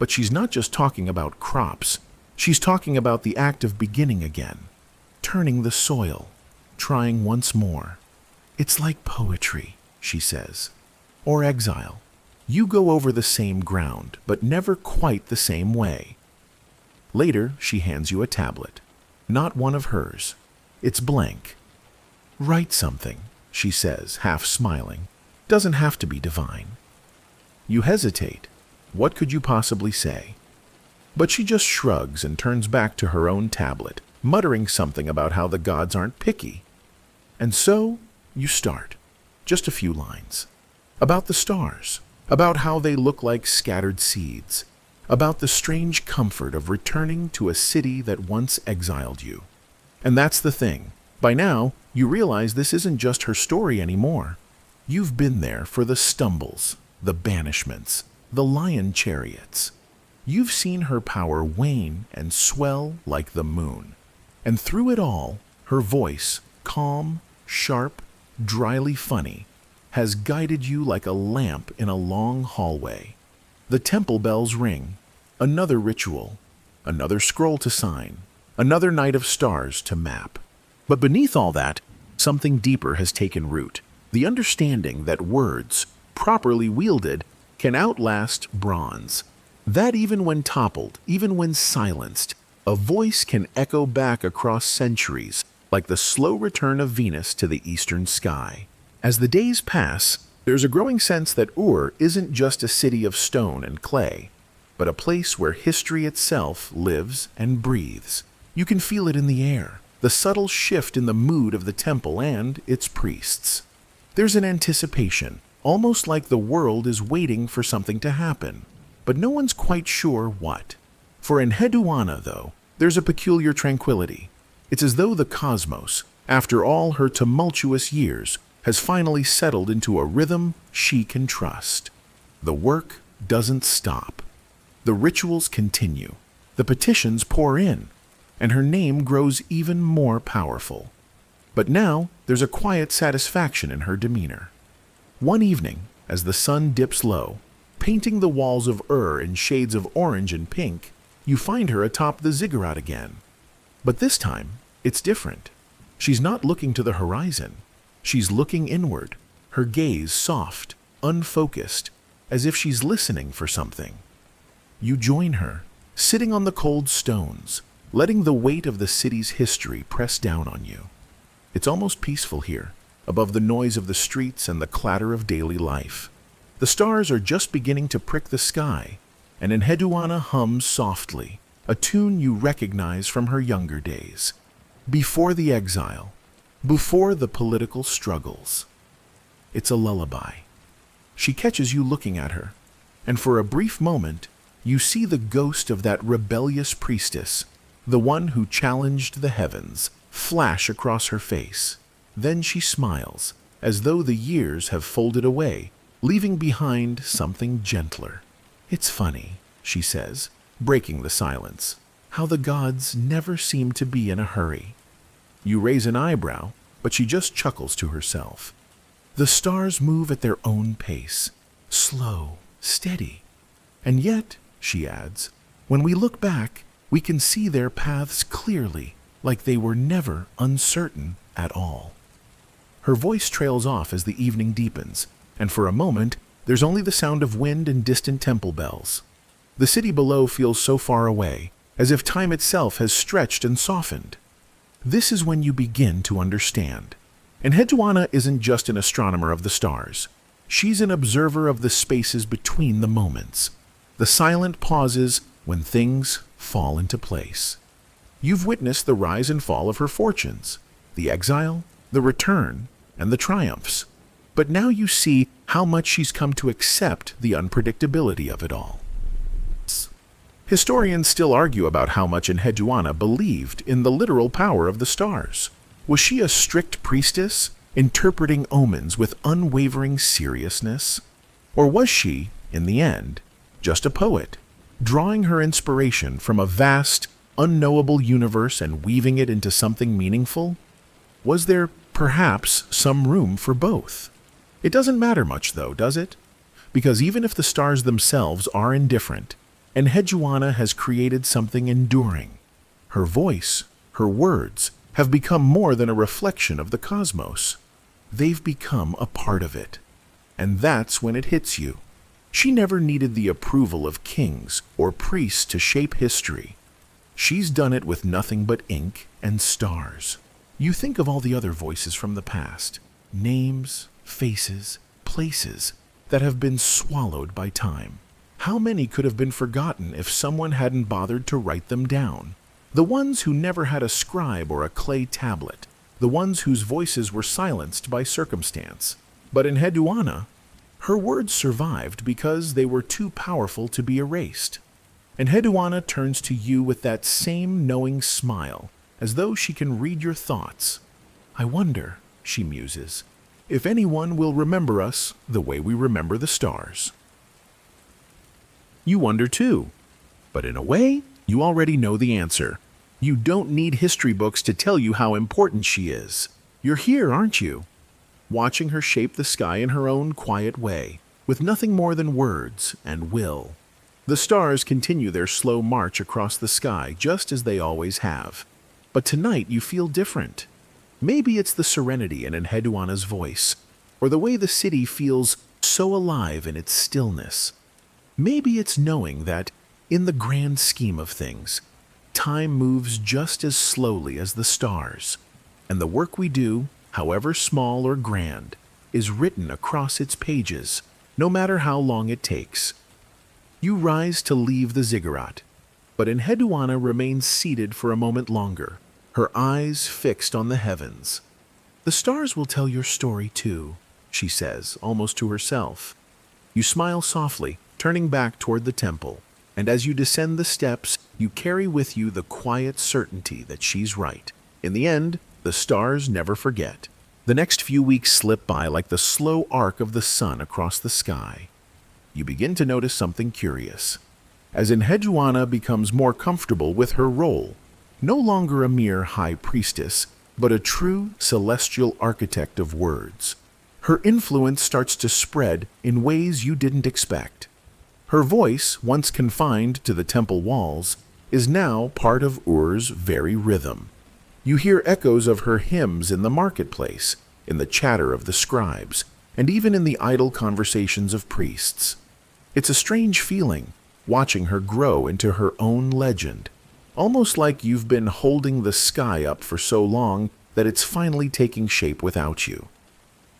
But she's not just talking about crops. She's talking about the act of beginning again, turning the soil, trying once more. It's like poetry, she says, or exile. You go over the same ground, but never quite the same way. Later, she hands you a tablet, not one of hers. It's blank. Write something, she says, half smiling. Doesn't have to be divine. You hesitate. What could you possibly say? But she just shrugs and turns back to her own tablet, muttering something about how the gods aren't picky. And so, you start. Just a few lines. About the stars, about how they look like scattered seeds, about the strange comfort of returning to a city that once exiled you. And that's the thing. By now, you realize this isn't just her story anymore. You've been there for the stumbles, the banishments, the lion chariots. You've seen her power wane and swell like the moon. And through it all, her voice, calm, sharp, dryly funny, has guided you like a lamp in a long hallway. The temple bells ring. Another ritual. Another scroll to sign. Another night of stars to map. But beneath all that, something deeper has taken root. The understanding that words, properly wielded, can outlast bronze. That even when toppled, even when silenced, a voice can echo back across centuries, like the slow return of Venus to the eastern sky. As the days pass, there's a growing sense that Ur isn't just a city of stone and clay, but a place where history itself lives and breathes. You can feel it in the air, the subtle shift in the mood of the temple and its priests. There's an anticipation, almost like the world is waiting for something to happen, but no one's quite sure what. For Enheduanna, though, there's a peculiar tranquility. It's as though the cosmos, after all her tumultuous years, has finally settled into a rhythm she can trust. The work doesn't stop. The rituals continue. The petitions pour in, and her name grows even more powerful. But now there's a quiet satisfaction in her demeanor. One evening, as the sun dips low, Painting the walls of in shades of orange and pink, you find her atop the ziggurat again. But this time, it's different. She's not looking to the horizon. She's looking inward, her gaze soft, unfocused, as if she's listening for something. You join her, sitting on the cold stones, letting the weight of the city's history press down on you. It's almost peaceful here, above the noise of the streets and the clatter of daily life. The stars are just beginning to prick the sky, and Enheduanna hums softly, a tune you recognize from her younger days. Before the exile, before the political struggles. It's a lullaby. She catches you looking at her, and for a brief moment, you see the ghost of that rebellious priestess, the one who challenged the heavens, flash across her face. Then she smiles, as though the years have folded away, leaving behind something gentler. "It's funny," she says, breaking the silence, "how the gods never seem to be in a hurry." You raise an eyebrow, but she just chuckles to herself. The stars move at their own pace, slow, steady. And yet, she adds, when we look back, we can see their paths clearly, like they were never uncertain at all. Her voice trails off as the evening deepens, and for a moment, there's only the sound of wind and distant temple bells. The city below feels so far away, as if time itself has stretched and softened. This is when you begin to understand. Enheduanna isn't just an astronomer of the stars. She's an observer of the spaces between the moments, the silent pauses when things fall into place. You've witnessed the rise and fall of her fortunes, the exile, the return, and the triumphs. But now you see how much she's come to accept the unpredictability of it all. Historians still argue about how much Enheduanna believed in the literal power of the stars. Was she a strict priestess, interpreting omens with unwavering seriousness? Or was she, in the end, just a poet, drawing her inspiration from a vast, unknowable universe and weaving it into something meaningful? Was there, perhaps, some room for both? It doesn't matter much, though, does it? Because even if the stars themselves are indifferent, Enheduanna has created something enduring. Her voice, her words, have become more than a reflection of the cosmos. They've become a part of it. And that's when it hits you. She never needed the approval of kings or priests to shape history. She's done it with nothing but ink and stars. You think of all the other voices from the past, names, faces, places that have been swallowed by time. How many could have been forgotten if someone hadn't bothered to write them down? The ones who never had a scribe or a clay tablet, the ones whose voices were silenced by circumstance. But Enheduanna, her words survived because they were too powerful to be erased. Enheduanna turns to you with that same knowing smile, as though she can read your thoughts. "I wonder," she muses, "if anyone will remember us the way we remember the stars." You wonder too, but in a way, you already know the answer. You don't need history books to tell you how important she is. You're here, aren't you? Watching her shape the sky in her own quiet way, with nothing more than words and will. The stars continue their slow march across the sky just as they always have. But tonight you feel different. Maybe it's the serenity in Enheduanna's voice, or the way the city feels so alive in its stillness. Maybe it's knowing that, in the grand scheme of things, time moves just as slowly as the stars, and the work we do, however small or grand, is written across its pages, no matter how long it takes. You rise to leave the ziggurat, but Enheduanna remains seated for a moment longer, her eyes fixed on the heavens. "The stars will tell your story too," she says, almost to herself. You smile softly, turning back toward the temple, and as you descend the steps, you carry with you the quiet certainty that she's right. In the end, the stars never forget. The next few weeks slip by like the slow arc of the sun across the sky. You begin to notice something curious. As Enheduanna becomes more comfortable with her role, no longer a mere high priestess, but a true celestial architect of words, her influence starts to spread in ways you didn't expect. Her voice, once confined to the temple walls, is now part of Ur's very rhythm. You hear echoes of her hymns in the marketplace, in the chatter of the scribes, and even in the idle conversations of priests. It's a strange feeling, watching her grow into her own legend, almost like you've been holding the sky up for so long that it's finally taking shape without you.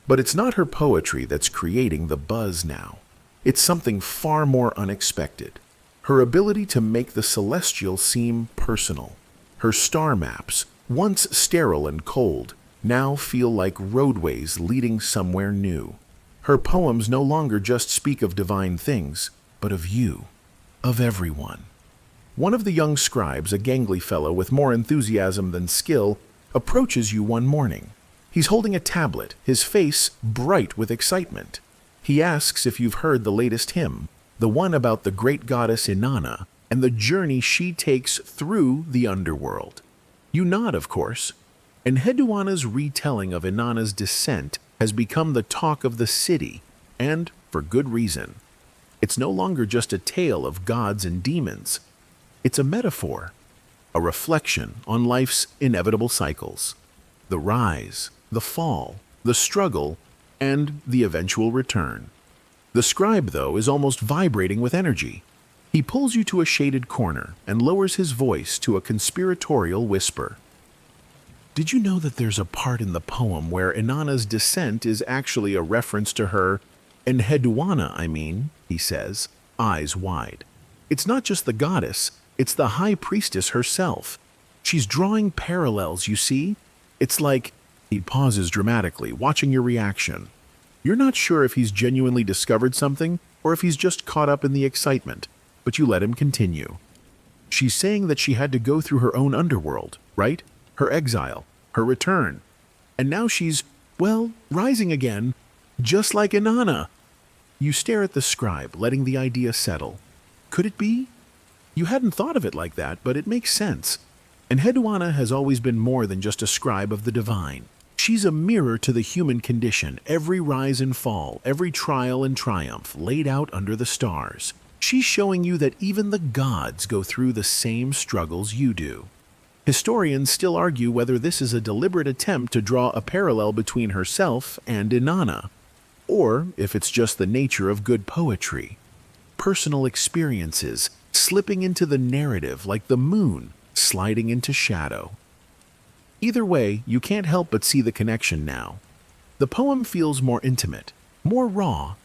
But it's not her poetry that's creating the buzz now. It's something far more unexpected. Her ability to make the celestial seem personal. Her star maps, once sterile and cold, now feel like roadways leading somewhere new. Her poems no longer just speak of divine things, but of you, of everyone. One of the young scribes, a gangly fellow with more enthusiasm than skill, approaches you one morning. He's holding a tablet, his face bright with excitement. He asks if you've heard the latest hymn, the one about the great goddess Inanna and the journey she takes through the underworld. You nod, of course. Enheduanna's retelling of Inanna's descent has become the talk of the city, and for good reason. It's no longer just a tale of gods and demons. It's a metaphor, a reflection on life's inevitable cycles. The rise, the fall, the struggle, and the eventual return. The scribe, though, is almost vibrating with energy. He pulls you to a shaded corner and lowers his voice to a conspiratorial whisper. Did you know that there's a part in the poem where Inanna's descent is actually a reference to her, Enheduanna, he says, eyes wide. It's not just the goddess, it's the high priestess herself. She's drawing parallels, you see? It's like, he pauses dramatically, watching your reaction. You're not sure if he's genuinely discovered something or if he's just caught up in the excitement, but you let him continue. She's saying that she had to go through her own underworld, right? Her exile, her return. And now she's, rising again, just like Inanna. You stare at the scribe, letting the idea settle. Could it be? You hadn't thought of it like that, but it makes sense. Enheduanna has always been more than just a scribe of the divine. She's a mirror to the human condition, every rise and fall, every trial and triumph laid out under the stars. She's showing you that even the gods go through the same struggles you do. Historians still argue whether this is a deliberate attempt to draw a parallel between herself and Inanna, or if it's just the nature of good poetry. Personal experiences slipping into the narrative like the moon sliding into shadow. Either way, you can't help but see the connection now. The poem feels more intimate, more raw.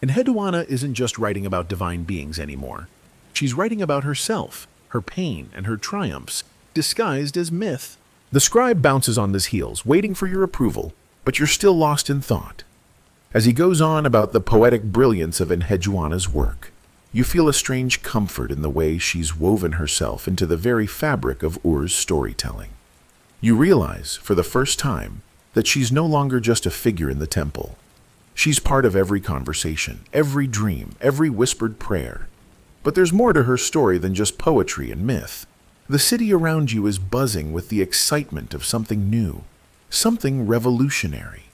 Enheduanna isn't just writing about divine beings anymore. She's writing about herself, her pain and her triumphs, disguised as myth. The scribe bounces on his heels, waiting for your approval, but you're still lost in thought. As he goes on about the poetic brilliance of Enheduanna's work, you feel a strange comfort in the way she's woven herself into the very fabric of Ur's storytelling. You realize, for the first time, that she's no longer just a figure in the temple. She's part of every conversation, every dream, every whispered prayer. But there's more to her story than just poetry and myth. The city around you is buzzing with the excitement of something new, something revolutionary.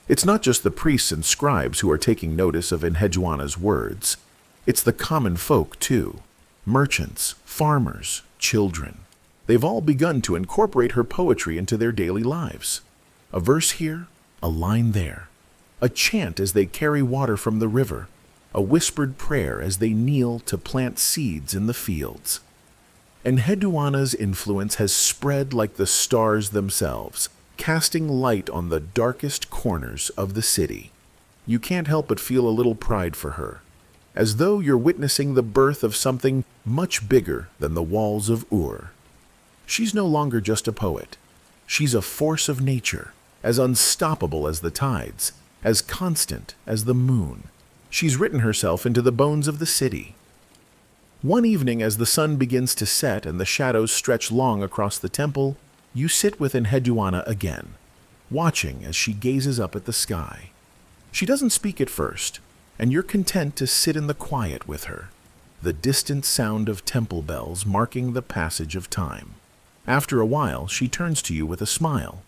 It's not just the priests and scribes who are taking notice of Enheduanna's words. It's the common folk, too. Merchants, farmers, children. They've all begun to incorporate her poetry into their daily lives. A verse here, a line there. A chant as they carry water from the river. A whispered prayer as they kneel to plant seeds in the fields. Enheduanna's influence has spread like the stars themselves, casting light on the darkest corners of the city. You can't help but feel a little pride for her, as though you're witnessing the birth of something much bigger than the walls of Ur. She's no longer just a poet. She's a force of nature, as unstoppable as the tides, as constant as the moon. She's written herself into the bones of the city. One evening, as the sun begins to set and the shadows stretch long across the temple, you sit with Enheduanna again, watching as she gazes up at the sky. She doesn't speak at first, and you're content to sit in the quiet with her, the distant sound of temple bells marking the passage of time. After a while, she turns to you with a smile.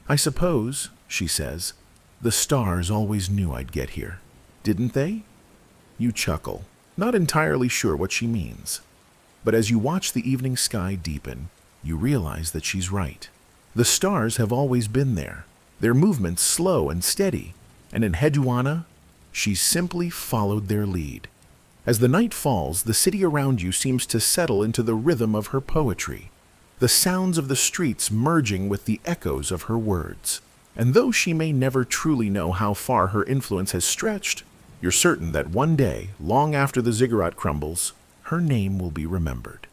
"I suppose," she says, "the stars always knew I'd get here, didn't they?" You chuckle. not entirely sure what she means. But as you watch the evening sky deepen, you realize that she's right. The stars have always been there, their movements slow and steady, and in Heduana, she simply followed their lead. As the night falls, the city around you seems to settle into the rhythm of her poetry, the sounds of the streets merging with the echoes of her words. And though she may never truly know how far her influence has stretched, you're certain that one day, long after the ziggurat crumbles, her name will be remembered.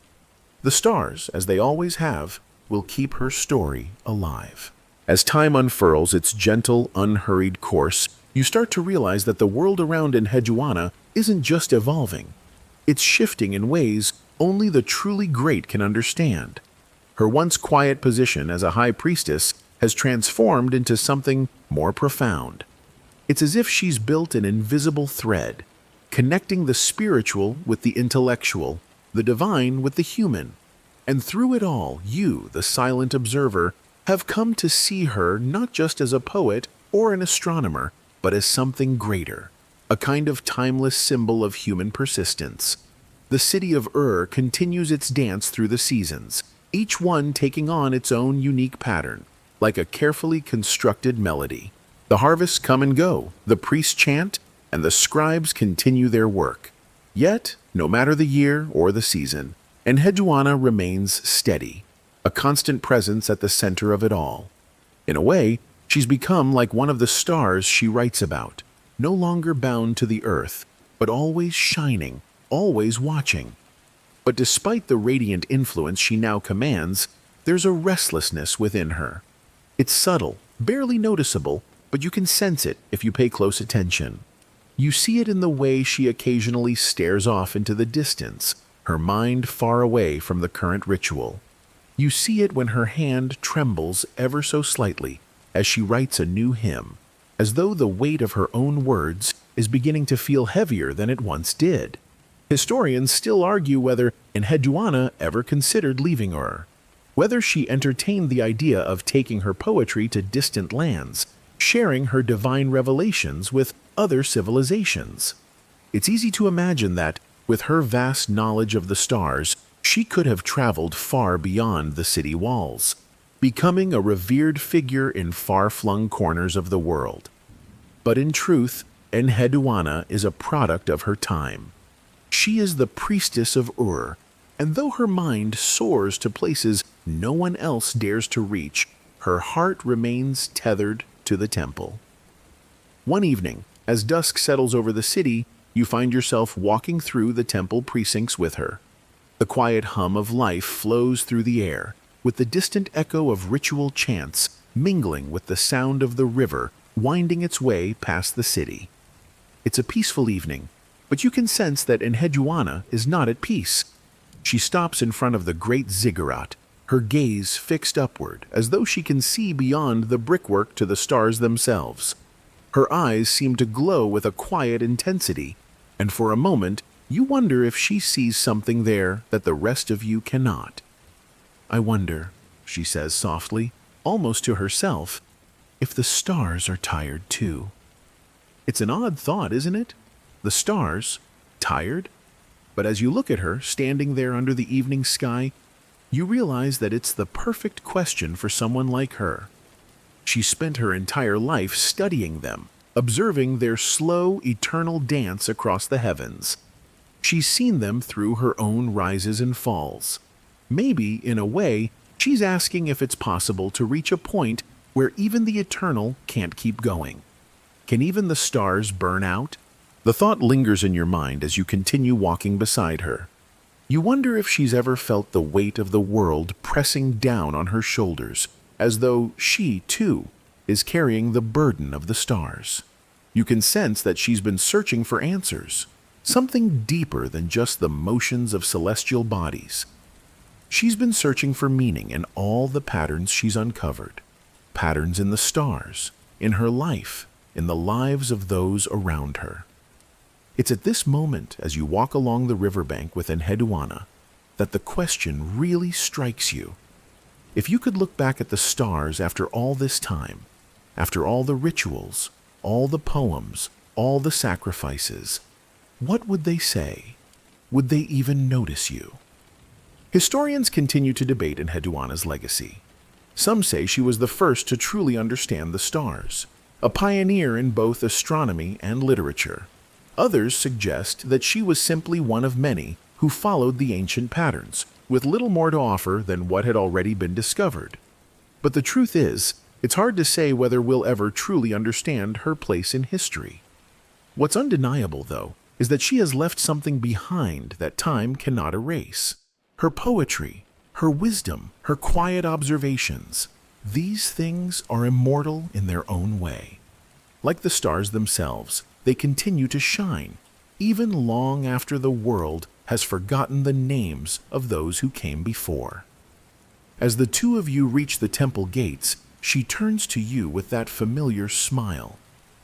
The stars, as they always have, will keep her story alive. As time unfurls its gentle, unhurried course, you start to realize that the world around Enheduanna isn't just evolving. It's shifting in ways only the truly great can understand. Her once quiet position as a high priestess has transformed into something more profound. It's as if she's built an invisible thread, connecting the spiritual with the intellectual, the divine with the human. And through it all, you, the silent observer, have come to see her not just as a poet or an astronomer, but as something greater, a kind of timeless symbol of human persistence. The city of Ur continues its dance through the seasons, each one taking on its own unique pattern, like a carefully constructed melody. The harvests come and go, the priests chant, and the scribes continue their work. Yet, no matter the year or the season, Enheduanna remains steady, a constant presence at the center of it all. In a way, she's become like one of the stars she writes about, no longer bound to the earth, but always shining, always watching. But despite the radiant influence she now commands, there's a restlessness within her. It's subtle, barely noticeable, but you can sense it if you pay close attention. You see it in the way she occasionally stares off into the distance, her mind far away from the current ritual. You see it when her hand trembles ever so slightly as she writes a new hymn, as though the weight of her own words is beginning to feel heavier than it once did. Historians still argue whether Enheduanna ever considered leaving Ur, whether she entertained the idea of taking her poetry to distant lands, sharing her divine revelations with other civilizations. It's easy to imagine that, with her vast knowledge of the stars, she could have traveled far beyond the city walls, becoming a revered figure in far-flung corners of the world. But in truth, Enheduanna is a product of her time. She is the priestess of Ur, and though her mind soars to places no one else dares to reach, her heart remains tethered to the temple. One evening, as dusk settles over the city, you find yourself walking through the temple precincts with her. The quiet hum of life flows through the air, with the distant echo of ritual chants mingling with the sound of the river winding its way past the city. It's a peaceful evening, but you can sense that Enheduanna is not at peace. She stops in front of the great ziggurat, her gaze fixed upward, as though she can see beyond the brickwork to the stars themselves. Her eyes seem to glow with a quiet intensity, and for a moment you wonder if she sees something there that the rest of you cannot. "I wonder," she says softly, almost to herself, "if the stars are tired too." It's an odd thought, isn't it? The stars, tired? But as you look at her, standing there under the evening sky, you realize that it's the perfect question for someone like her. She spent her entire life studying them, observing their slow, eternal dance across the heavens. She's seen them through her own rises and falls. Maybe, in a way, she's asking if it's possible to reach a point where even the eternal can't keep going. Can even the stars burn out? The thought lingers in your mind as you continue walking beside her. You wonder if she's ever felt the weight of the world pressing down on her shoulders, as though she, too, is carrying the burden of the stars. You can sense that she's been searching for answers, something deeper than just the motions of celestial bodies. She's been searching for meaning in all the patterns she's uncovered. Patterns in the stars, in her life, in the lives of those around her. It's at this moment, as you walk along the riverbank with Enheduanna, that the question really strikes you. If you could look back at the stars after all this time, after all the rituals, all the poems, all the sacrifices, What would they say? Would they even notice you? Historians continue to debate Enheduanna's legacy. Some say she was the first to truly understand the stars, a pioneer in both astronomy and literature. Others suggest that she was simply one of many who followed the ancient patterns, with little more to offer than what had already been discovered. But the truth is, it's hard to say whether we'll ever truly understand her place in history. What's undeniable, though, is that she has left something behind that time cannot erase. Her poetry, her wisdom, her quiet observations, these things are immortal in their own way. Like the stars themselves, they continue to shine, even long after the world has forgotten the names of those who came before. As the two of you reach the temple gates, she turns to you with that familiar smile,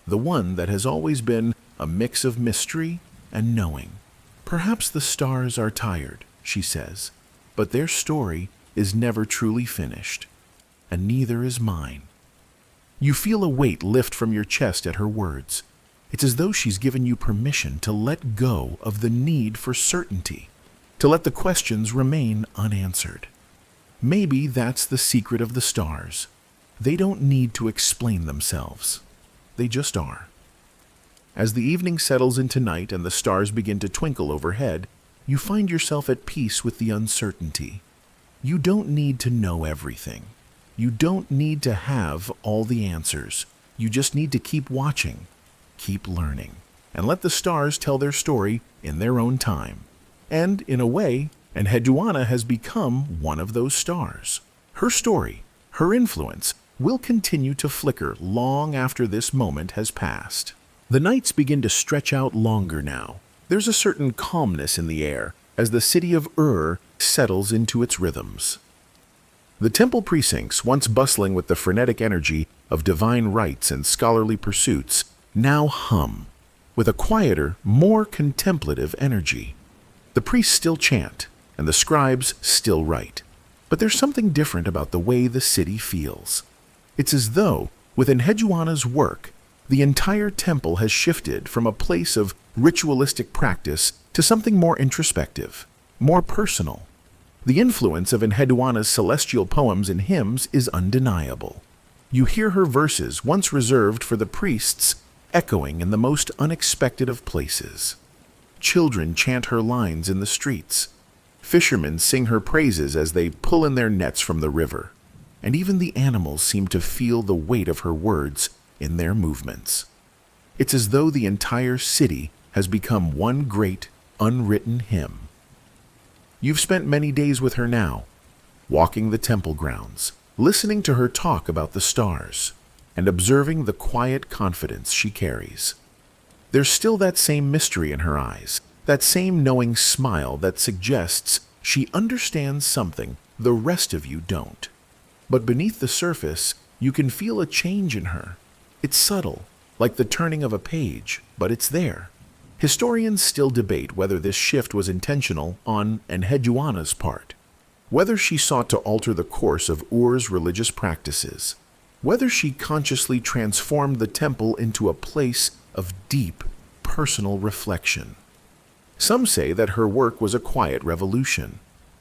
the one that has always been a mix of mystery and knowing. Perhaps the stars are tired, she says, but their story is never truly finished, and neither is mine. You feel a weight lift from your chest at her words. It's as though she's given you permission to let go of the need for certainty, to let the questions remain unanswered. Maybe that's the secret of the stars. They don't need to explain themselves. They just are. As the evening settles into night and the stars begin to twinkle overhead, you find yourself at peace with the uncertainty. You don't need to know everything. You don't need to have all the answers. You just need to keep watching, keep learning, and let the stars tell their story in their own time. And, in a way, Enheduanna has become one of those stars. Her story, her influence, will continue to flicker long after this moment has passed. The nights begin to stretch out longer now. There's a certain calmness in the air as the city of settles into its rhythms. The temple precincts, once bustling with the frenetic energy of divine rites and scholarly pursuits, now hum with a quieter, more contemplative energy. The priests still chant, and the scribes still write. But there's something different about the way the city feels. It's as though, with Enheduanna's work, the entire temple has shifted from a place of ritualistic practice to something more introspective, more personal. The influence of Enheduanna's celestial poems and hymns is undeniable. You hear her verses, once reserved for the priests, echoing in the most unexpected of places. Children chant her lines in the streets. Fishermen sing her praises as they pull in their nets from the river. And even the animals seem to feel the weight of her words in their movements. It's as though the entire city has become one great, unwritten hymn. You've spent many days with her now, walking the temple grounds, listening to her talk about the stars, and observing the quiet confidence she carries. There's still that same mystery in her eyes, that same knowing smile that suggests she understands something the rest of you don't. But beneath the surface, you can feel a change in her. It's subtle, like the turning of a page, but it's there. Historians still debate whether this shift was intentional on Enheduanna's part, whether she sought to alter the course of Ur's religious practices, whether she consciously transformed the temple into a place of deep, personal reflection. Some say that her work was a quiet revolution,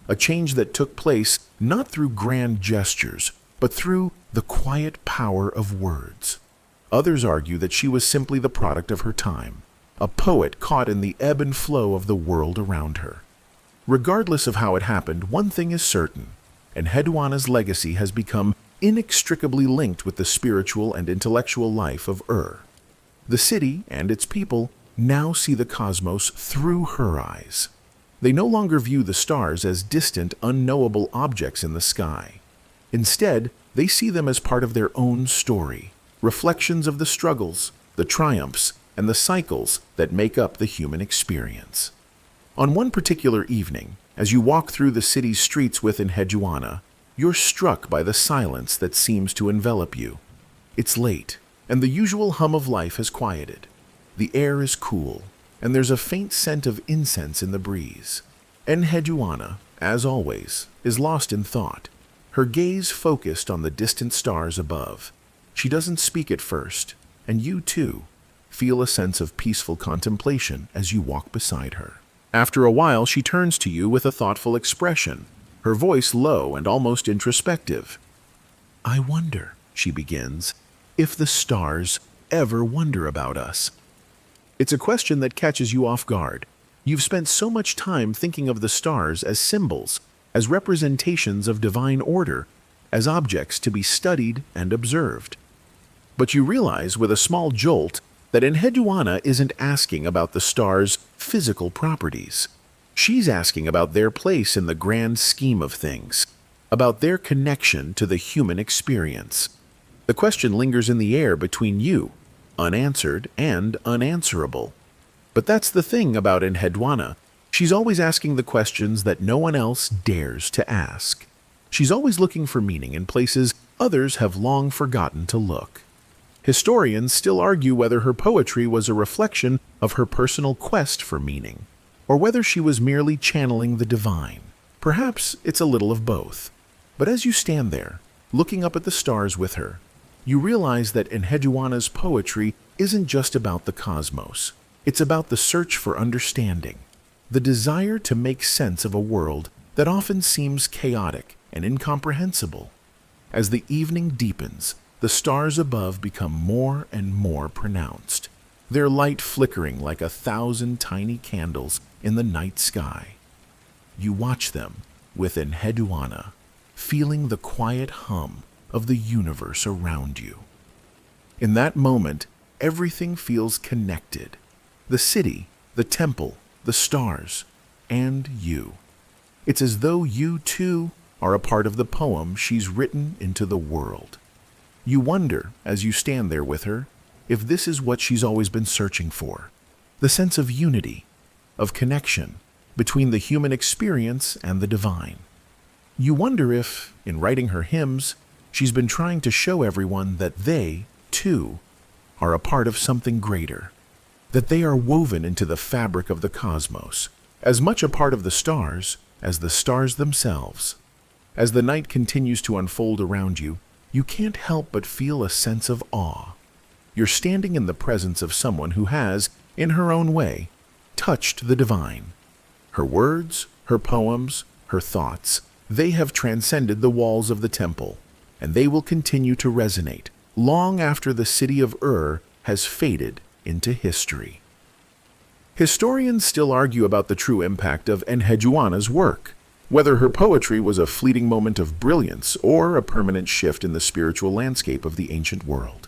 a change that took place not through grand gestures, but through the quiet power of words. Others argue that she was simply the product of her time, a poet caught in the ebb and flow of the world around her. Regardless of how it happened, one thing is certain: Enheduanna's legacy has become inextricably linked with the spiritual and intellectual life of The city and its people now see the cosmos through her eyes. They no longer view the stars as distant, unknowable objects in the sky. Instead, they see them as part of their own story, reflections of the struggles, the triumphs, and the cycles that make up the human experience. On one particular evening, as you walk through the city's streets with Enheduanna, you're struck by the silence that seems to envelop you. It's late, and the usual hum of life has quieted. The air is cool, and there's a faint scent of incense in the breeze. Enheduanna, as always, is lost in thought, her gaze focused on the distant stars above. She doesn't speak at first, and you too. feel a sense of peaceful contemplation as you walk beside her. After a while, she turns to you with a thoughtful expression, her voice low and almost introspective. "I wonder," she begins, "if the stars ever wonder about us." It's a question that catches you off guard. You've spent so much time thinking of the stars as symbols, as representations of divine order, as objects to be studied and observed. But you realize with a small jolt that Enheduanna isn't asking about the stars' physical properties. She's asking about their place in the grand scheme of things, about their connection to the human experience. The question lingers in the air between you, unanswered and unanswerable. But that's the thing about Enheduanna. She's always asking the questions that no one else dares to ask. She's always looking for meaning in places others have long forgotten to look. Historians still argue whether her poetry was a reflection of her personal quest for meaning, or whether she was merely channeling the divine. Perhaps it's a little of both. But as you stand there, looking up at the stars with her, you realize that Enheduanna's poetry isn't just about the cosmos. It's about the search for understanding, the desire to make sense of a world that often seems chaotic and incomprehensible. As the evening deepens, the stars above become more and more pronounced, their light flickering like 1,000 tiny candles in the night sky. You watch them with Enheduanna, feeling the quiet hum of the universe around you. In that moment, everything feels connected. The city, the temple, the stars, and you. It's as though you, too, are a part of the poem she's written into the world. You wonder, as you stand there with her, if this is what she's always been searching for, the sense of unity, of connection between the human experience and the divine. You wonder if, in writing her hymns, she's been trying to show everyone that they, too, are a part of something greater, that they are woven into the fabric of the cosmos, as much a part of the stars as the stars themselves. As the night continues to unfold around you, you can't help but feel a sense of awe. You're standing in the presence of someone who has, in her own way, touched the divine. Her words, her poems, her thoughts, they have transcended the walls of the temple, and they will continue to resonate long after the city of has faded into history. Historians still argue about the true impact of Enheduanna's work, whether her poetry was a fleeting moment of brilliance or a permanent shift in the spiritual landscape of the ancient world.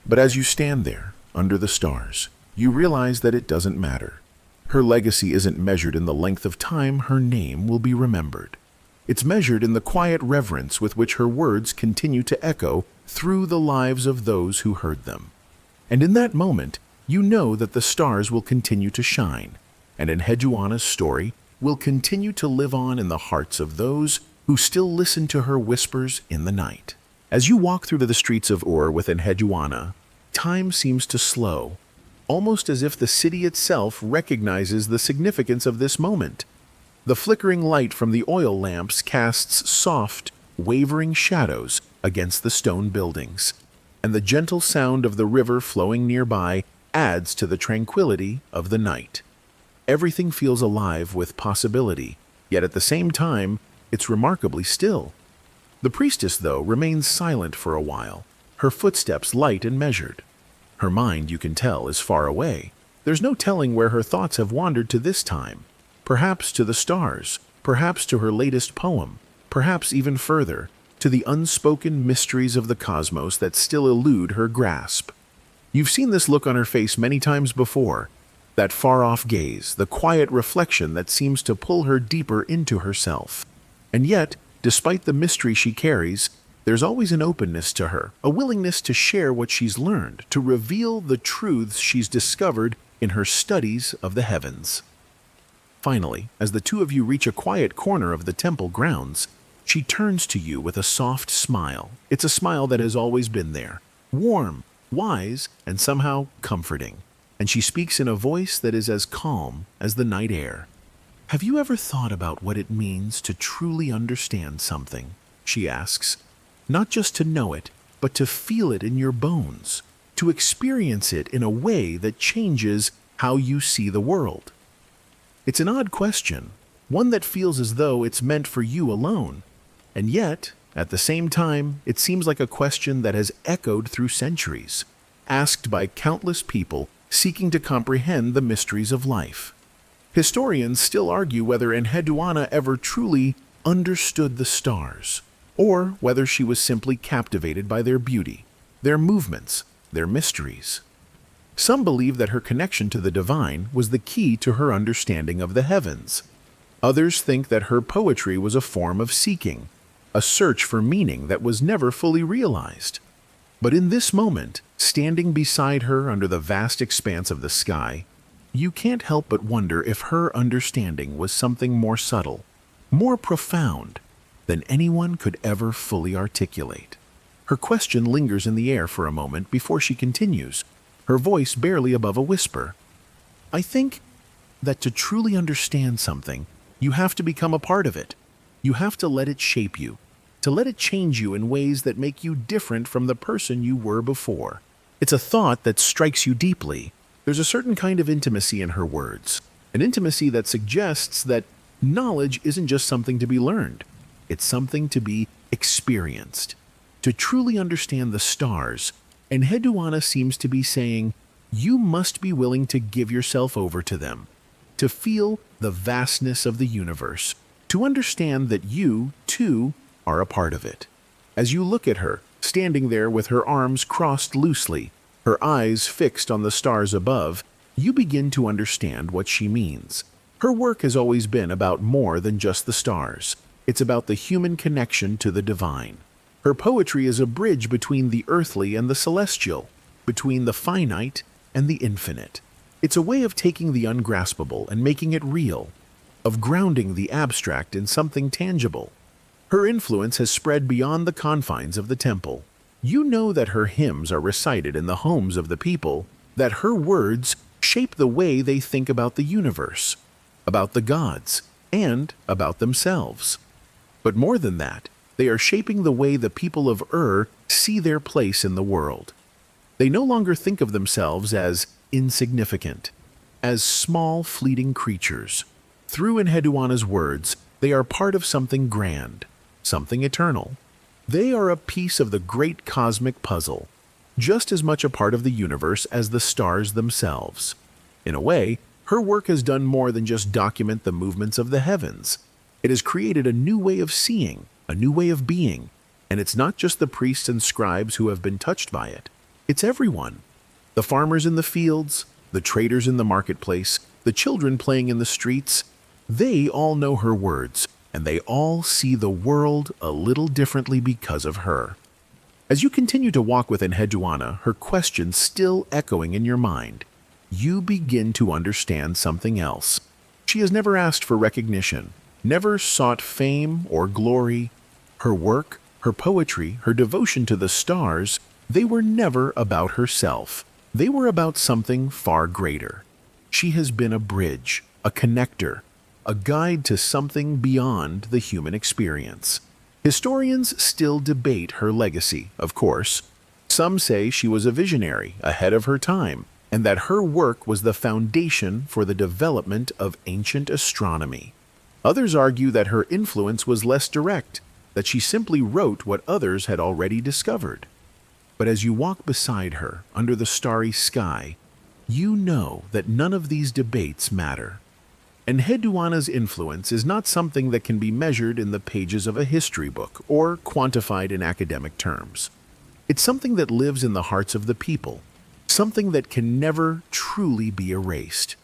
But as you stand there, under the stars, you realize that it doesn't matter. Her legacy isn't measured in the length of time her name will be remembered. It's measured in the quiet reverence with which her words continue to echo through the lives of those who heard them. And in that moment, you know that the stars will continue to shine, and Enheduanna's story will continue to live on in the hearts of those who still listen to her whispers in the night. As you walk through the streets of with Enheduanna, time seems to slow, almost as if the city itself recognizes the significance of this moment. The flickering light from the oil lamps casts soft, wavering shadows against the stone buildings, and the gentle sound of the river flowing nearby adds to the tranquility of the night. Everything feels alive with possibility, yet at the same time, it's remarkably still. The priestess, though, remains silent for a while, her footsteps light and measured. Her mind, you can tell, is far away. There's no telling where her thoughts have wandered to this time. Perhaps to the stars, perhaps to her latest poem, perhaps even further, to the unspoken mysteries of the cosmos that still elude her grasp. You've seen this look on her face many times before, that far-off gaze, the quiet reflection that seems to pull her deeper into herself. And yet, despite the mystery she carries, there's always an openness to her, a willingness to share what she's learned, to reveal the truths she's discovered in her studies of the heavens. Finally, as the two of you reach a quiet corner of the temple grounds, she turns to you with a soft smile. It's a smile that has always been there, warm, wise, and somehow comforting. And she speaks in a voice that is as calm as the night air. "Have you ever thought about what it means to truly understand something?" she asks. "Not just to know it, but to feel it in your bones. to experience it in a way that changes how you see the world. It's an odd question, one that feels as though it's meant for you alone, and yet, at the same time, it seems like a question that has echoed through centuries, asked by countless people seeking to comprehend the mysteries of life. Historians still argue whether Enheduanna ever truly understood the stars, or whether she was simply captivated by their beauty, their movements, their mysteries. Some believe that her connection to the divine was the key to her understanding of the heavens. Others think that her poetry was a form of seeking, a search for meaning that was never fully realized. But in this moment, standing beside her under the vast expanse of the sky, you can't help but wonder if her understanding was something more subtle, more profound, than anyone could ever fully articulate. Her question lingers in the air for a moment before she continues, her voice barely above a whisper. I think that to truly understand something, you have to become a part of it. You have to let it shape you, to let it change you in ways that make you different from the person you were before. It's a thought that strikes you deeply. There's a certain kind of intimacy in her words, an intimacy that suggests that knowledge isn't just something to be learned. It's something to be experienced. To truly understand the stars, Enheduanna seems to be saying, you must be willing to give yourself over to them, to feel the vastness of the universe, to understand that you, too, are a part of it. As you look at her, standing there with her arms crossed loosely, her eyes fixed on the stars above, you begin to understand what she means. Her work has always been about more than just the stars. It's about the human connection to the divine. Her poetry is a bridge between the earthly and the celestial, between the finite and the infinite. It's a way of taking the ungraspable and making it real, of grounding the abstract in something tangible. Her influence has spread beyond the confines of the temple. You know that her hymns are recited in the homes of the people, that her words shape the way they think about the universe, about the gods, and about themselves. But more than that, they are shaping the way the people of see their place in the world. They no longer think of themselves as insignificant, as small, fleeting creatures. Through Enheduanna's words, they are part of something grand, something eternal. They are a piece of the great cosmic puzzle, just as much a part of the universe as the stars themselves. In a way, her work has done more than just document the movements of the heavens. It has created a new way of seeing, a new way of being, and it's not just the priests and scribes who have been touched by it. It's everyone. The farmers in the fields, the traders in the marketplace, the children playing in the streets, they all know her words, and they all see the world a little differently because of her. As you continue to walk with Enheduanna, her question still echoing in your mind, you begin to understand something else. She has never asked for recognition, never sought fame or glory. Her work, her poetry, her devotion to the stars, they were never about herself. They were about something far greater. She has been a bridge, a connector, a guide to something beyond the human experience. Historians still debate her legacy, of course. Some say she was a visionary, ahead of her time, and that her work was the foundation for the development of ancient astronomy. Others argue that her influence was less direct, that she simply wrote what others had already discovered. But as you walk beside her, under the starry sky, you know that none of these debates matter. Enheduanna's influence is not something that can be measured in the pages of a history book or quantified in academic terms. It's something that lives in the hearts of the people, something that can never truly be erased.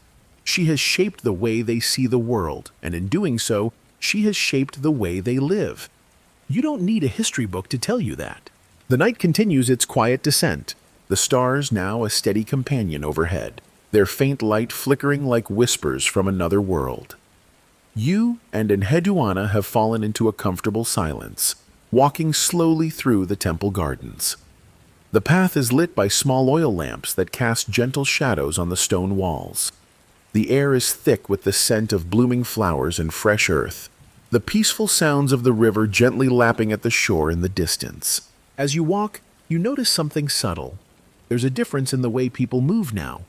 She has shaped the way they see the world, and in doing so, she has shaped the way they live. You don't need a history book to tell you that. The night continues its quiet descent, the stars now a steady companion overhead, their faint light flickering like whispers from another world. You and Enheduanna have fallen into a comfortable silence, walking slowly through the temple gardens. The path is lit by small oil lamps that cast gentle shadows on the stone walls. The air is thick with the scent of blooming flowers and fresh earth, the peaceful sounds of the river gently lapping at the shore in the distance. As you walk, you notice something subtle. There's a difference in the way people move now.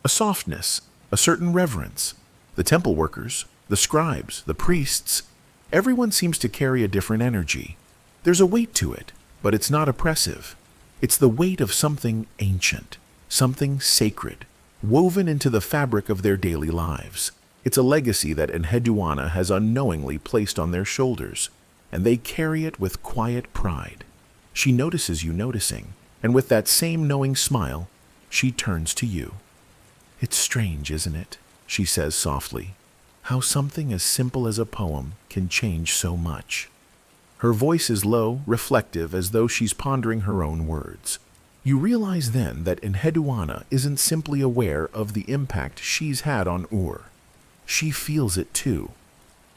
A softness, a certain reverence. The temple workers, the scribes, the priests, everyone seems to carry a different energy. There's a weight to it, but it's not oppressive. It's the weight of something ancient, something sacred, woven into the fabric of their daily lives. It's a legacy that Enheduanna has unknowingly placed on their shoulders, and they carry it with quiet pride. She notices you noticing, and with that same knowing smile, she turns to you. "It's strange, isn't it?" she says softly, "how something as simple as a poem can change so much." Her voice is low, reflective, as though she's pondering her own words. You realize then that Enheduanna isn't simply aware of the impact she's had on Ur. She feels it too.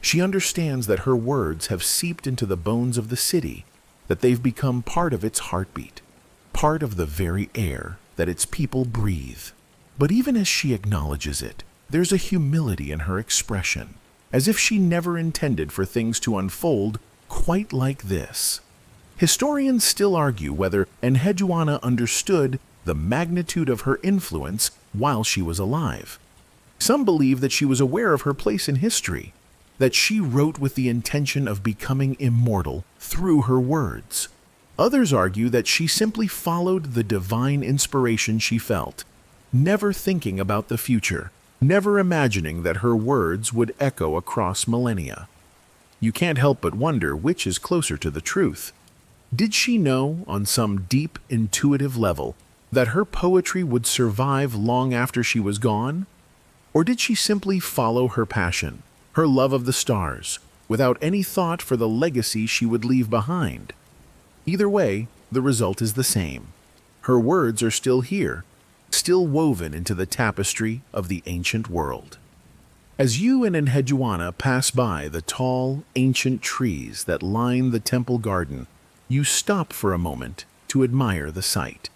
She understands that her words have seeped into the bones of the city, that they've become part of its heartbeat, part of the very air that its people breathe. But even as she acknowledges it, there's a humility in her expression, as if she never intended for things to unfold quite like this. Historians still argue whether Enheduanna understood the magnitude of her influence while she was alive. Some believe that she was aware of her place in history, that she wrote with the intention of becoming immortal through her words. Others argue that she simply followed the divine inspiration she felt, never thinking about the future, never imagining that her words would echo across millennia. You can't help but wonder which is closer to the truth. Did she know, on some deep, intuitive level, that her poetry would survive long after she was gone? Or did she simply follow her passion, her love of the stars, without any thought for the legacy she would leave behind? Either way, the result is the same. Her words are still here, still woven into the tapestry of the ancient world. As you and Enheduanna pass by the tall, ancient trees that line the temple garden, you stop for a moment to admire the sight.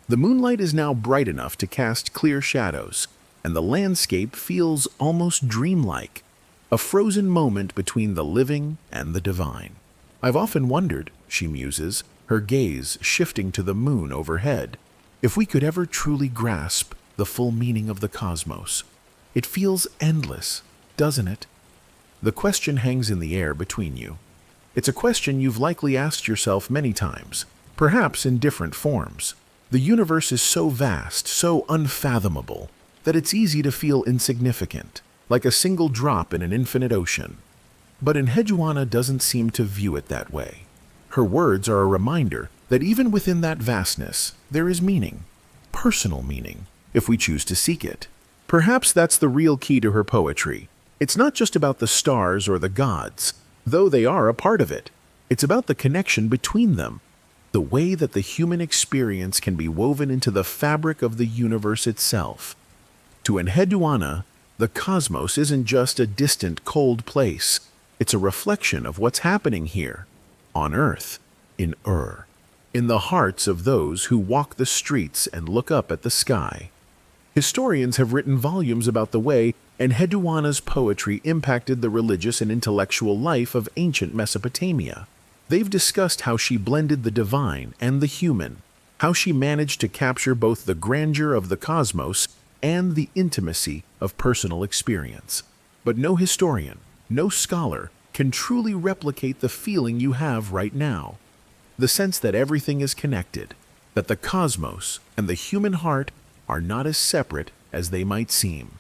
The moonlight is now bright enough to cast clear shadows, and the landscape feels almost dreamlike, a frozen moment between the living and the divine. "I've often wondered," she muses, her gaze shifting to the moon overhead, "if we could ever truly grasp the full meaning of the cosmos. It feels endless, doesn't it?" The question hangs in the air between you. It's a question you've likely asked yourself many times, perhaps in different forms. The universe is so vast, so unfathomable, that it's easy to feel insignificant, like a single drop in an infinite ocean. But Enheduanna doesn't seem to view it that way. Her words are a reminder that even within that vastness, there is meaning, personal meaning, if we choose to seek it. Perhaps that's the real key to her poetry. It's not just about the stars or the gods, though they are a part of it. It's about the connection between them, the way that the human experience can be woven into the fabric of the universe itself. To Enheduanna, the cosmos isn't just a distant, cold place. It's a reflection of what's happening here, on Earth, in Ur, in the hearts of those who walk the streets and look up at the sky. Historians have written volumes about the way Enheduanna's poetry impacted the religious and intellectual life of ancient Mesopotamia. They've discussed how she blended the divine and the human, how she managed to capture both the grandeur of the cosmos and the intimacy of personal experience. But no historian, no scholar, can truly replicate the feeling you have right now. The sense that everything is connected, that the cosmos and the human heart are not as separate as they might seem.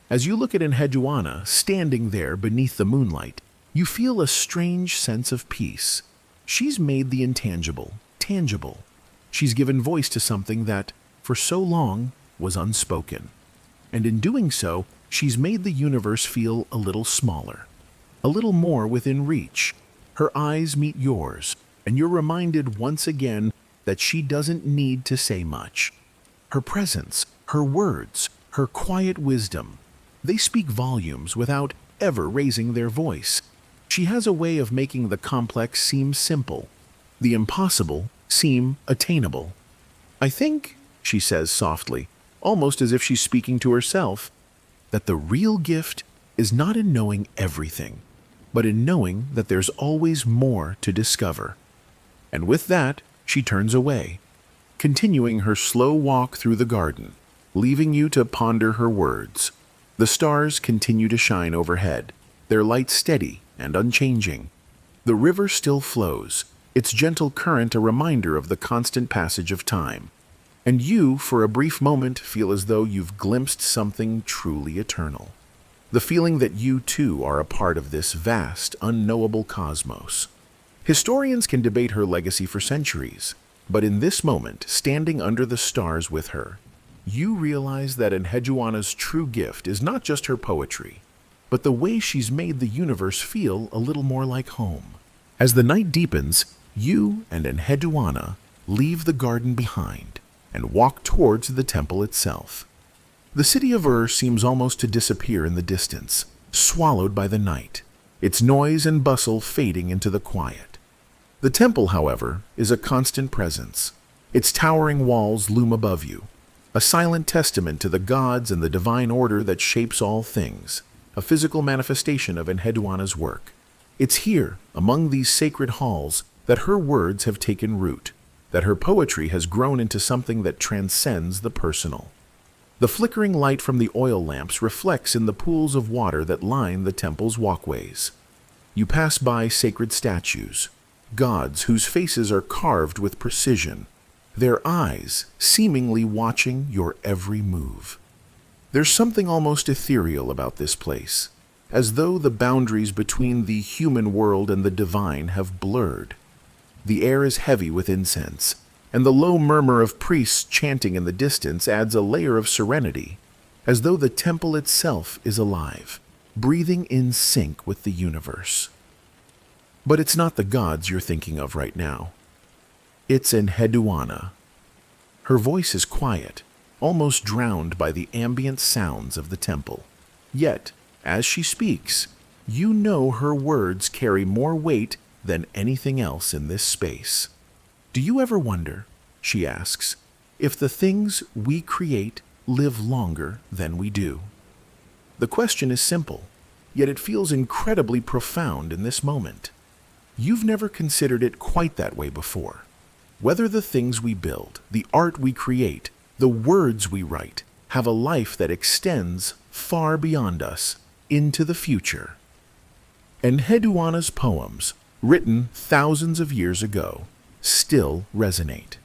As you look at Enheduanna standing there beneath the moonlight, you feel a strange sense of peace. She's made the intangible tangible. She's given voice to something that, for so long, was unspoken. And in doing so, she's made the universe feel a little smaller, a little more within reach. Her eyes meet yours, and you're reminded once again that she doesn't need to say much. Her presence, her words, her quiet wisdom, they speak volumes without ever raising their voice. She has a way of making the complex seem simple, the impossible seem attainable. "I think," she says softly, almost as if she's speaking to herself, "that the real gift is not in knowing everything, but in knowing that there's always more to discover." And with that, she turns away. continuing her slow walk through the garden, leaving you to ponder her words. The stars continue to shine overhead, their light steady and unchanging. The river still flows, its gentle current a reminder of the constant passage of time. And you, for a brief moment, feel as though you've glimpsed something truly eternal. The feeling that you, too, are a part of this vast, unknowable cosmos. Historians can debate her legacy for centuries, but in this moment, standing under the stars with her, you realize that Enheduanna's true gift is not just her poetry, but the way she's made the universe feel a little more like home. As the night deepens, you and Enheduanna leave the garden behind and walk towards the temple itself. The city of seems almost to disappear in the distance, swallowed by the night, its noise and bustle fading into the quiet. The temple, however, is a constant presence. Its towering walls loom above you, a silent testament to the gods and the divine order that shapes all things, a physical manifestation of Enheduanna's work. It's here, among these sacred halls, that her words have taken root, that her poetry has grown into something that transcends the personal. The flickering light from the oil lamps reflects in the pools of water that line the temple's walkways. You pass by sacred statues, gods whose faces are carved with precision, their eyes seemingly watching your every move. There's something almost ethereal about this place, as though the boundaries between the human world and the divine have blurred. The air is heavy with incense, and the low murmur of priests chanting in the distance adds a layer of serenity, as though the temple itself is alive, breathing in sync with the universe. But it's not the gods you're thinking of right now. It's Enheduanna. Her voice is quiet, almost drowned by the ambient sounds of the temple. Yet, as she speaks, you know her words carry more weight than anything else in this space. Do you ever wonder, she asks, if the things we create live longer than we do? The question is simple, yet it feels incredibly profound in this moment. You've never considered it quite that way before. Whether the things we build, the art we create, the words we write, have a life that extends far beyond us, into the future. Enheduanna's poems, written thousands of years ago, still resonate.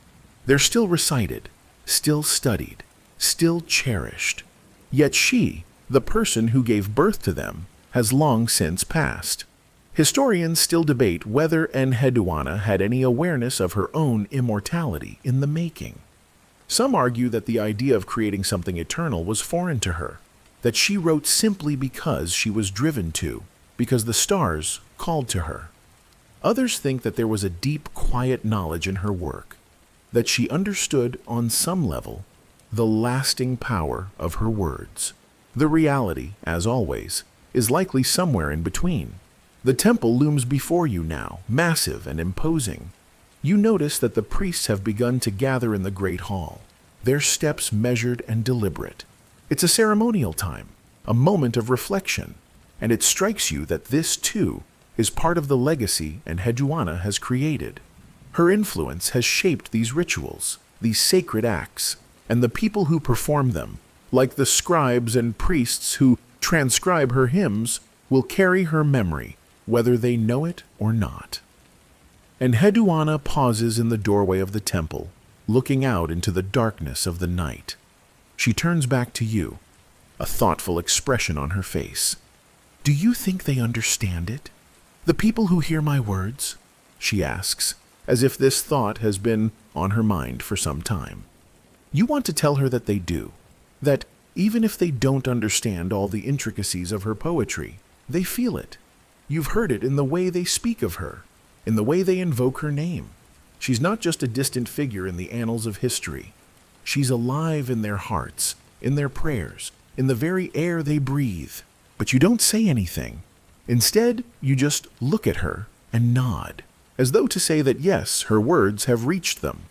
They're still recited, still studied, still cherished. Yet she, the person who gave birth to them, has long since passed. Historians still debate whether Enheduanna had any awareness of her own immortality in the making. Some argue that the idea of creating something eternal was foreign to her, that she wrote simply because she was driven to, because the stars called to her. Others think that there was a deep, quiet knowledge in her work, that she understood, on some level, the lasting power of her words. The reality, as always, is likely somewhere in between. The temple looms before you now, massive and imposing. You notice that the priests have begun to gather in the great hall, their steps measured and deliberate. It's a ceremonial time, a moment of reflection, and it strikes you that this, too, is part of the legacy Enheduanna has created. Her influence has shaped these rituals, these sacred acts, and the people who perform them, like the scribes and priests who transcribe her hymns, will carry her memory, whether they know it or not. Enheduanna pauses in the doorway of the temple, looking out into the darkness of the night. She turns back to you, a thoughtful expression on her face. Do you think they understand it? The people who hear my words? She asks, as if this thought has been on her mind for some time. You want to tell her that they do, that even if they don't understand all the intricacies of her poetry, they feel it. You've heard it in the way they speak of her, in the way they invoke her name. She's not just a distant figure in the annals of history. She's alive in their hearts, in their prayers, in the very air they breathe. But you don't say anything. Instead, you just look at her and nod, as though to say that yes, her words have reached them.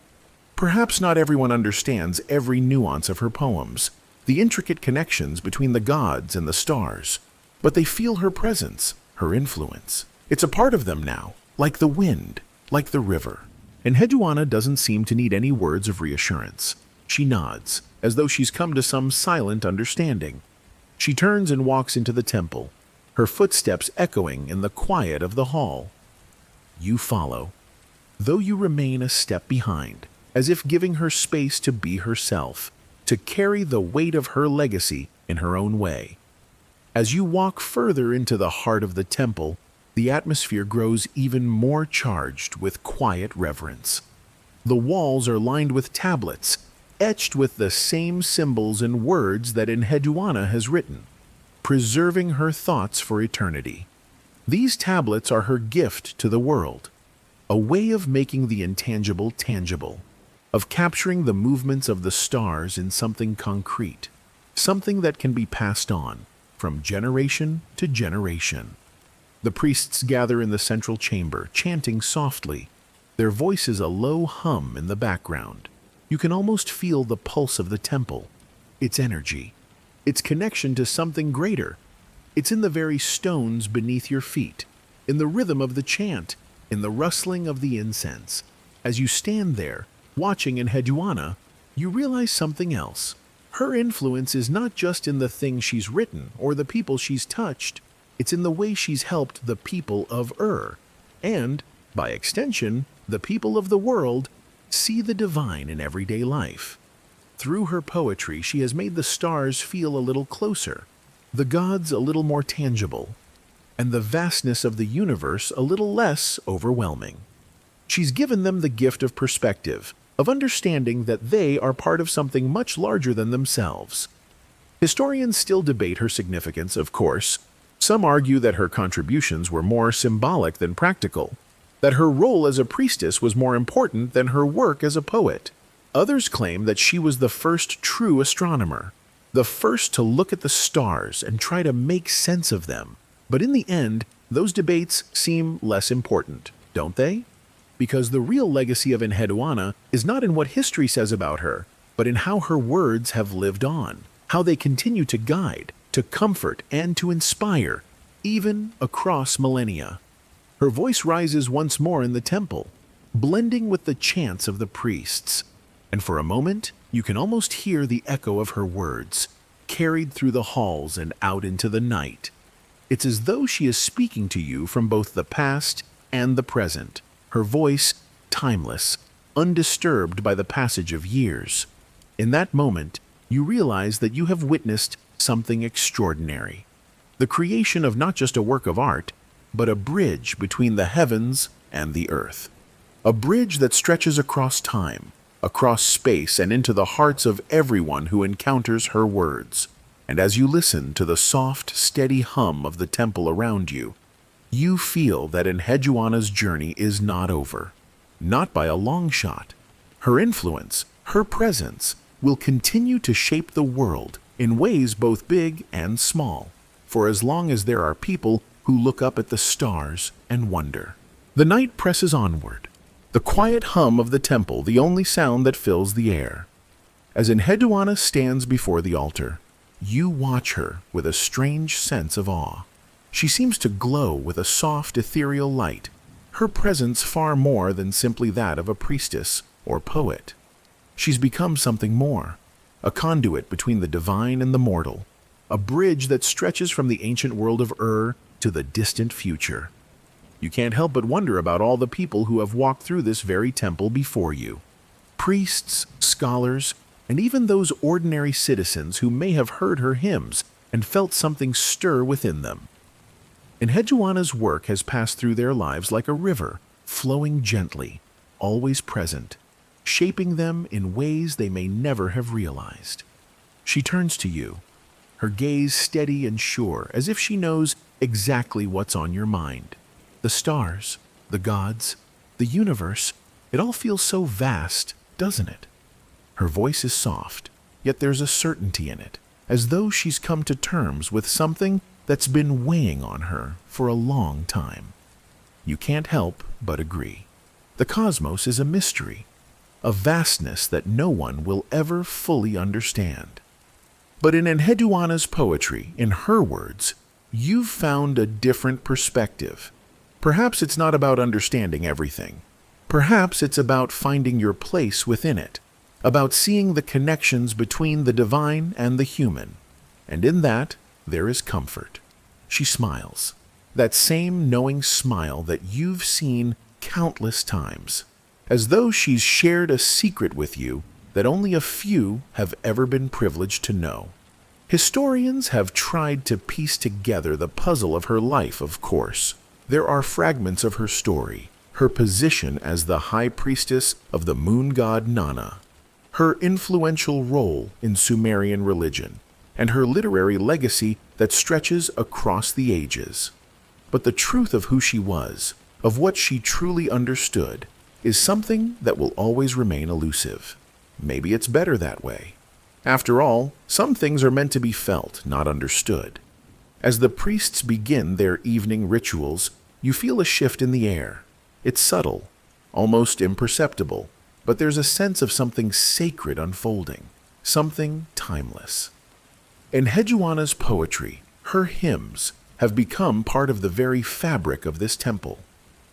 Perhaps not everyone understands every nuance of her poems, the intricate connections between the gods and the stars, but they feel her presence, her influence. It's a part of them now, like the wind, like the river. Enheduanna doesn't seem to need any words of reassurance. She nods, as though she's come to some silent understanding. She turns and walks into the temple, her footsteps echoing in the quiet of the hall. You follow, though you remain a step behind, as if giving her space to be herself, to carry the weight of her legacy in her own way. As you walk further into the heart of the temple, the atmosphere grows even more charged with quiet reverence. The walls are lined with tablets, etched with the same symbols and words that Enheduanna has written, preserving her thoughts for eternity. These tablets are her gift to the world, a way of making the intangible tangible, of capturing the movements of the stars in something concrete, something that can be passed on from generation to generation. The priests gather in the central chamber, chanting softly, their voices a low hum in the background. You can almost feel the pulse of the temple, its energy, its connection to something greater. It's in the very stones beneath your feet, in the rhythm of the chant, in the rustling of the incense. As you stand there, watching Enheduanna, you realize something else. Her influence is not just in the things she's written or the people she's touched, it's in the way she's helped the people of and, by extension, the people of the world, see the divine in everyday life. Through her poetry, she has made the stars feel a little closer, the gods a little more tangible, and the vastness of the universe a little less overwhelming. She's given them the gift of perspective, of understanding that they are part of something much larger than themselves. Historians still debate her significance, of course. Some argue that her contributions were more symbolic than practical, that her role as a priestess was more important than her work as a poet. Others claim that she was the first true astronomer, the first to look at the stars and try to make sense of them. But in the end, those debates seem less important, don't they? Because the real legacy of Enheduanna is not in what history says about her, but in how her words have lived on, how they continue to guide, to comfort, and to inspire, even across millennia. Her voice rises once more in the temple, blending with the chants of the priests, and for a moment you can almost hear the echo of her words, carried through the halls and out into the night. It's as though she is speaking to you from both the past and the present, her voice timeless, undisturbed by the passage of years. In that moment, you realize that you have witnessed something extraordinary, the creation of not just a work of art, but a bridge between the heavens and the earth. A bridge that stretches across time, across space, and into the hearts of everyone who encounters her words. And as you listen to the soft, steady hum of the temple around you, you feel that Enheduanna's journey is not over. Not by a long shot. Her influence, her presence, will continue to shape the world in ways both big and small, for as long as there are people who look up at the stars and wonder. The night presses onward, the quiet hum of the temple the only sound that fills the air. As Enheduanna stands before the altar, you watch her with a strange sense of awe. She seems to glow with a soft, ethereal light, her presence far more than simply that of a priestess or poet. She's become something more, a conduit between the divine and the mortal, a bridge that stretches from the ancient world of to the distant future. You can't help but wonder about all the people who have walked through this very temple before you. Priests, scholars, and even those ordinary citizens who may have heard her hymns and felt something stir within them. Enheduanna's work has passed through their lives like a river, flowing gently, always present, shaping them in ways they may never have realized. She turns to you, her gaze steady and sure, as if she knows exactly what's on your mind. The stars, the gods, the universe, it all feels so vast, doesn't it? Her voice is soft, yet there's a certainty in it, as though she's come to terms with something that's been weighing on her for a long time. You can't help but agree. The cosmos is a mystery, a vastness that no one will ever fully understand. But in Enheduanna's poetry, in her words, you've found a different perspective. Perhaps it's not about understanding everything. Perhaps it's about finding your place within it, about seeing the connections between the divine and the human. And in that, there is comfort. She smiles, that same knowing smile that you've seen countless times, as though she's shared a secret with you that only a few have ever been privileged to know. Historians have tried to piece together the puzzle of her life, of course. There are fragments of her story, her position as the high priestess of the moon god Nana, her influential role in Sumerian religion, and her literary legacy that stretches across the ages. But the truth of who she was, of what she truly understood, is something that will always remain elusive. Maybe it's better that way. After all, some things are meant to be felt, not understood. As the priests begin their evening rituals, you feel a shift in the air. It's subtle, almost imperceptible, but there's a sense of something sacred unfolding, something timeless. In Enheduanna's poetry, her hymns have become part of the very fabric of this temple.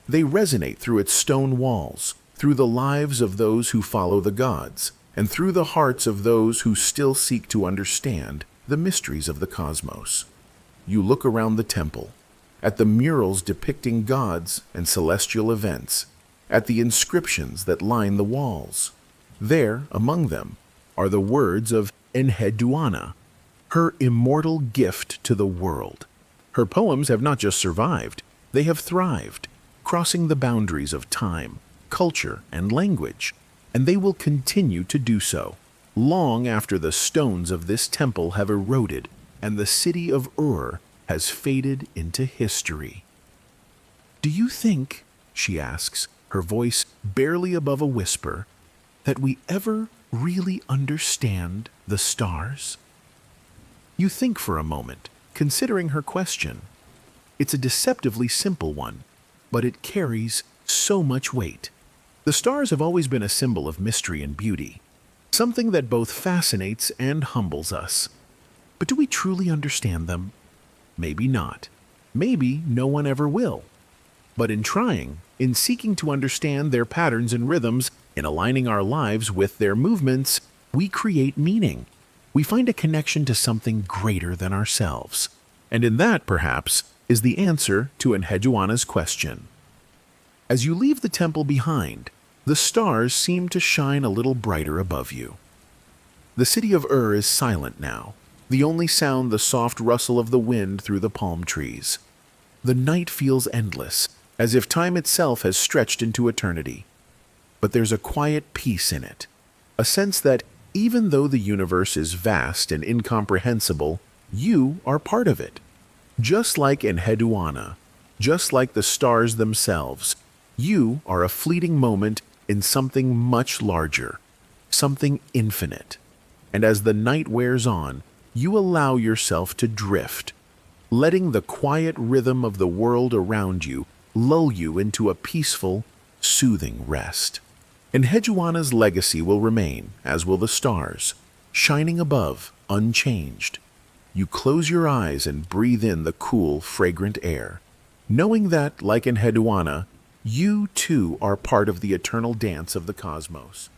They resonate through its stone walls, through the lives of those who follow the gods, and through the hearts of those who still seek to understand the mysteries of the cosmos. You look around the temple, at the murals depicting gods and celestial events, at the inscriptions that line the walls. There, among them, are the words of Enheduanna, her immortal gift to the world. Her poems have not just survived, they have thrived, crossing the boundaries of time, culture, and language, and they will continue to do so, long after the stones of this temple have eroded and the city of Ur has faded into history. "Do you think," she asks, her voice barely above a whisper, "that we ever really understand the stars?" You think for a moment, considering her question. It's a deceptively simple one, but it carries so much weight. The stars have always been a symbol of mystery and beauty, something that both fascinates and humbles us. But do we truly understand them? Maybe not. Maybe no one ever will. But in trying, in seeking to understand their patterns and rhythms, in aligning our lives with their movements, we create meaning. We find a connection to something greater than ourselves. And in that, perhaps, is the answer to Enheduanna's question. As you leave the temple behind, the stars seem to shine a little brighter above you. The city of Ur is silent now, the only sound the soft rustle of the wind through the palm trees. The night feels endless, as if time itself has stretched into eternity. But there's a quiet peace in it, a sense that even though the universe is vast and incomprehensible, you are part of it. Just like Enheduanna, just like the stars themselves, you are a fleeting moment in something much larger, something infinite. And as the night wears on, you allow yourself to drift, letting the quiet rhythm of the world around you lull you into a peaceful, soothing rest. Enheduanna's legacy will remain, as will the stars, shining above, unchanged. You close your eyes and breathe in the cool, fragrant air, knowing that, like Enheduanna, you too are part of the eternal dance of the cosmos.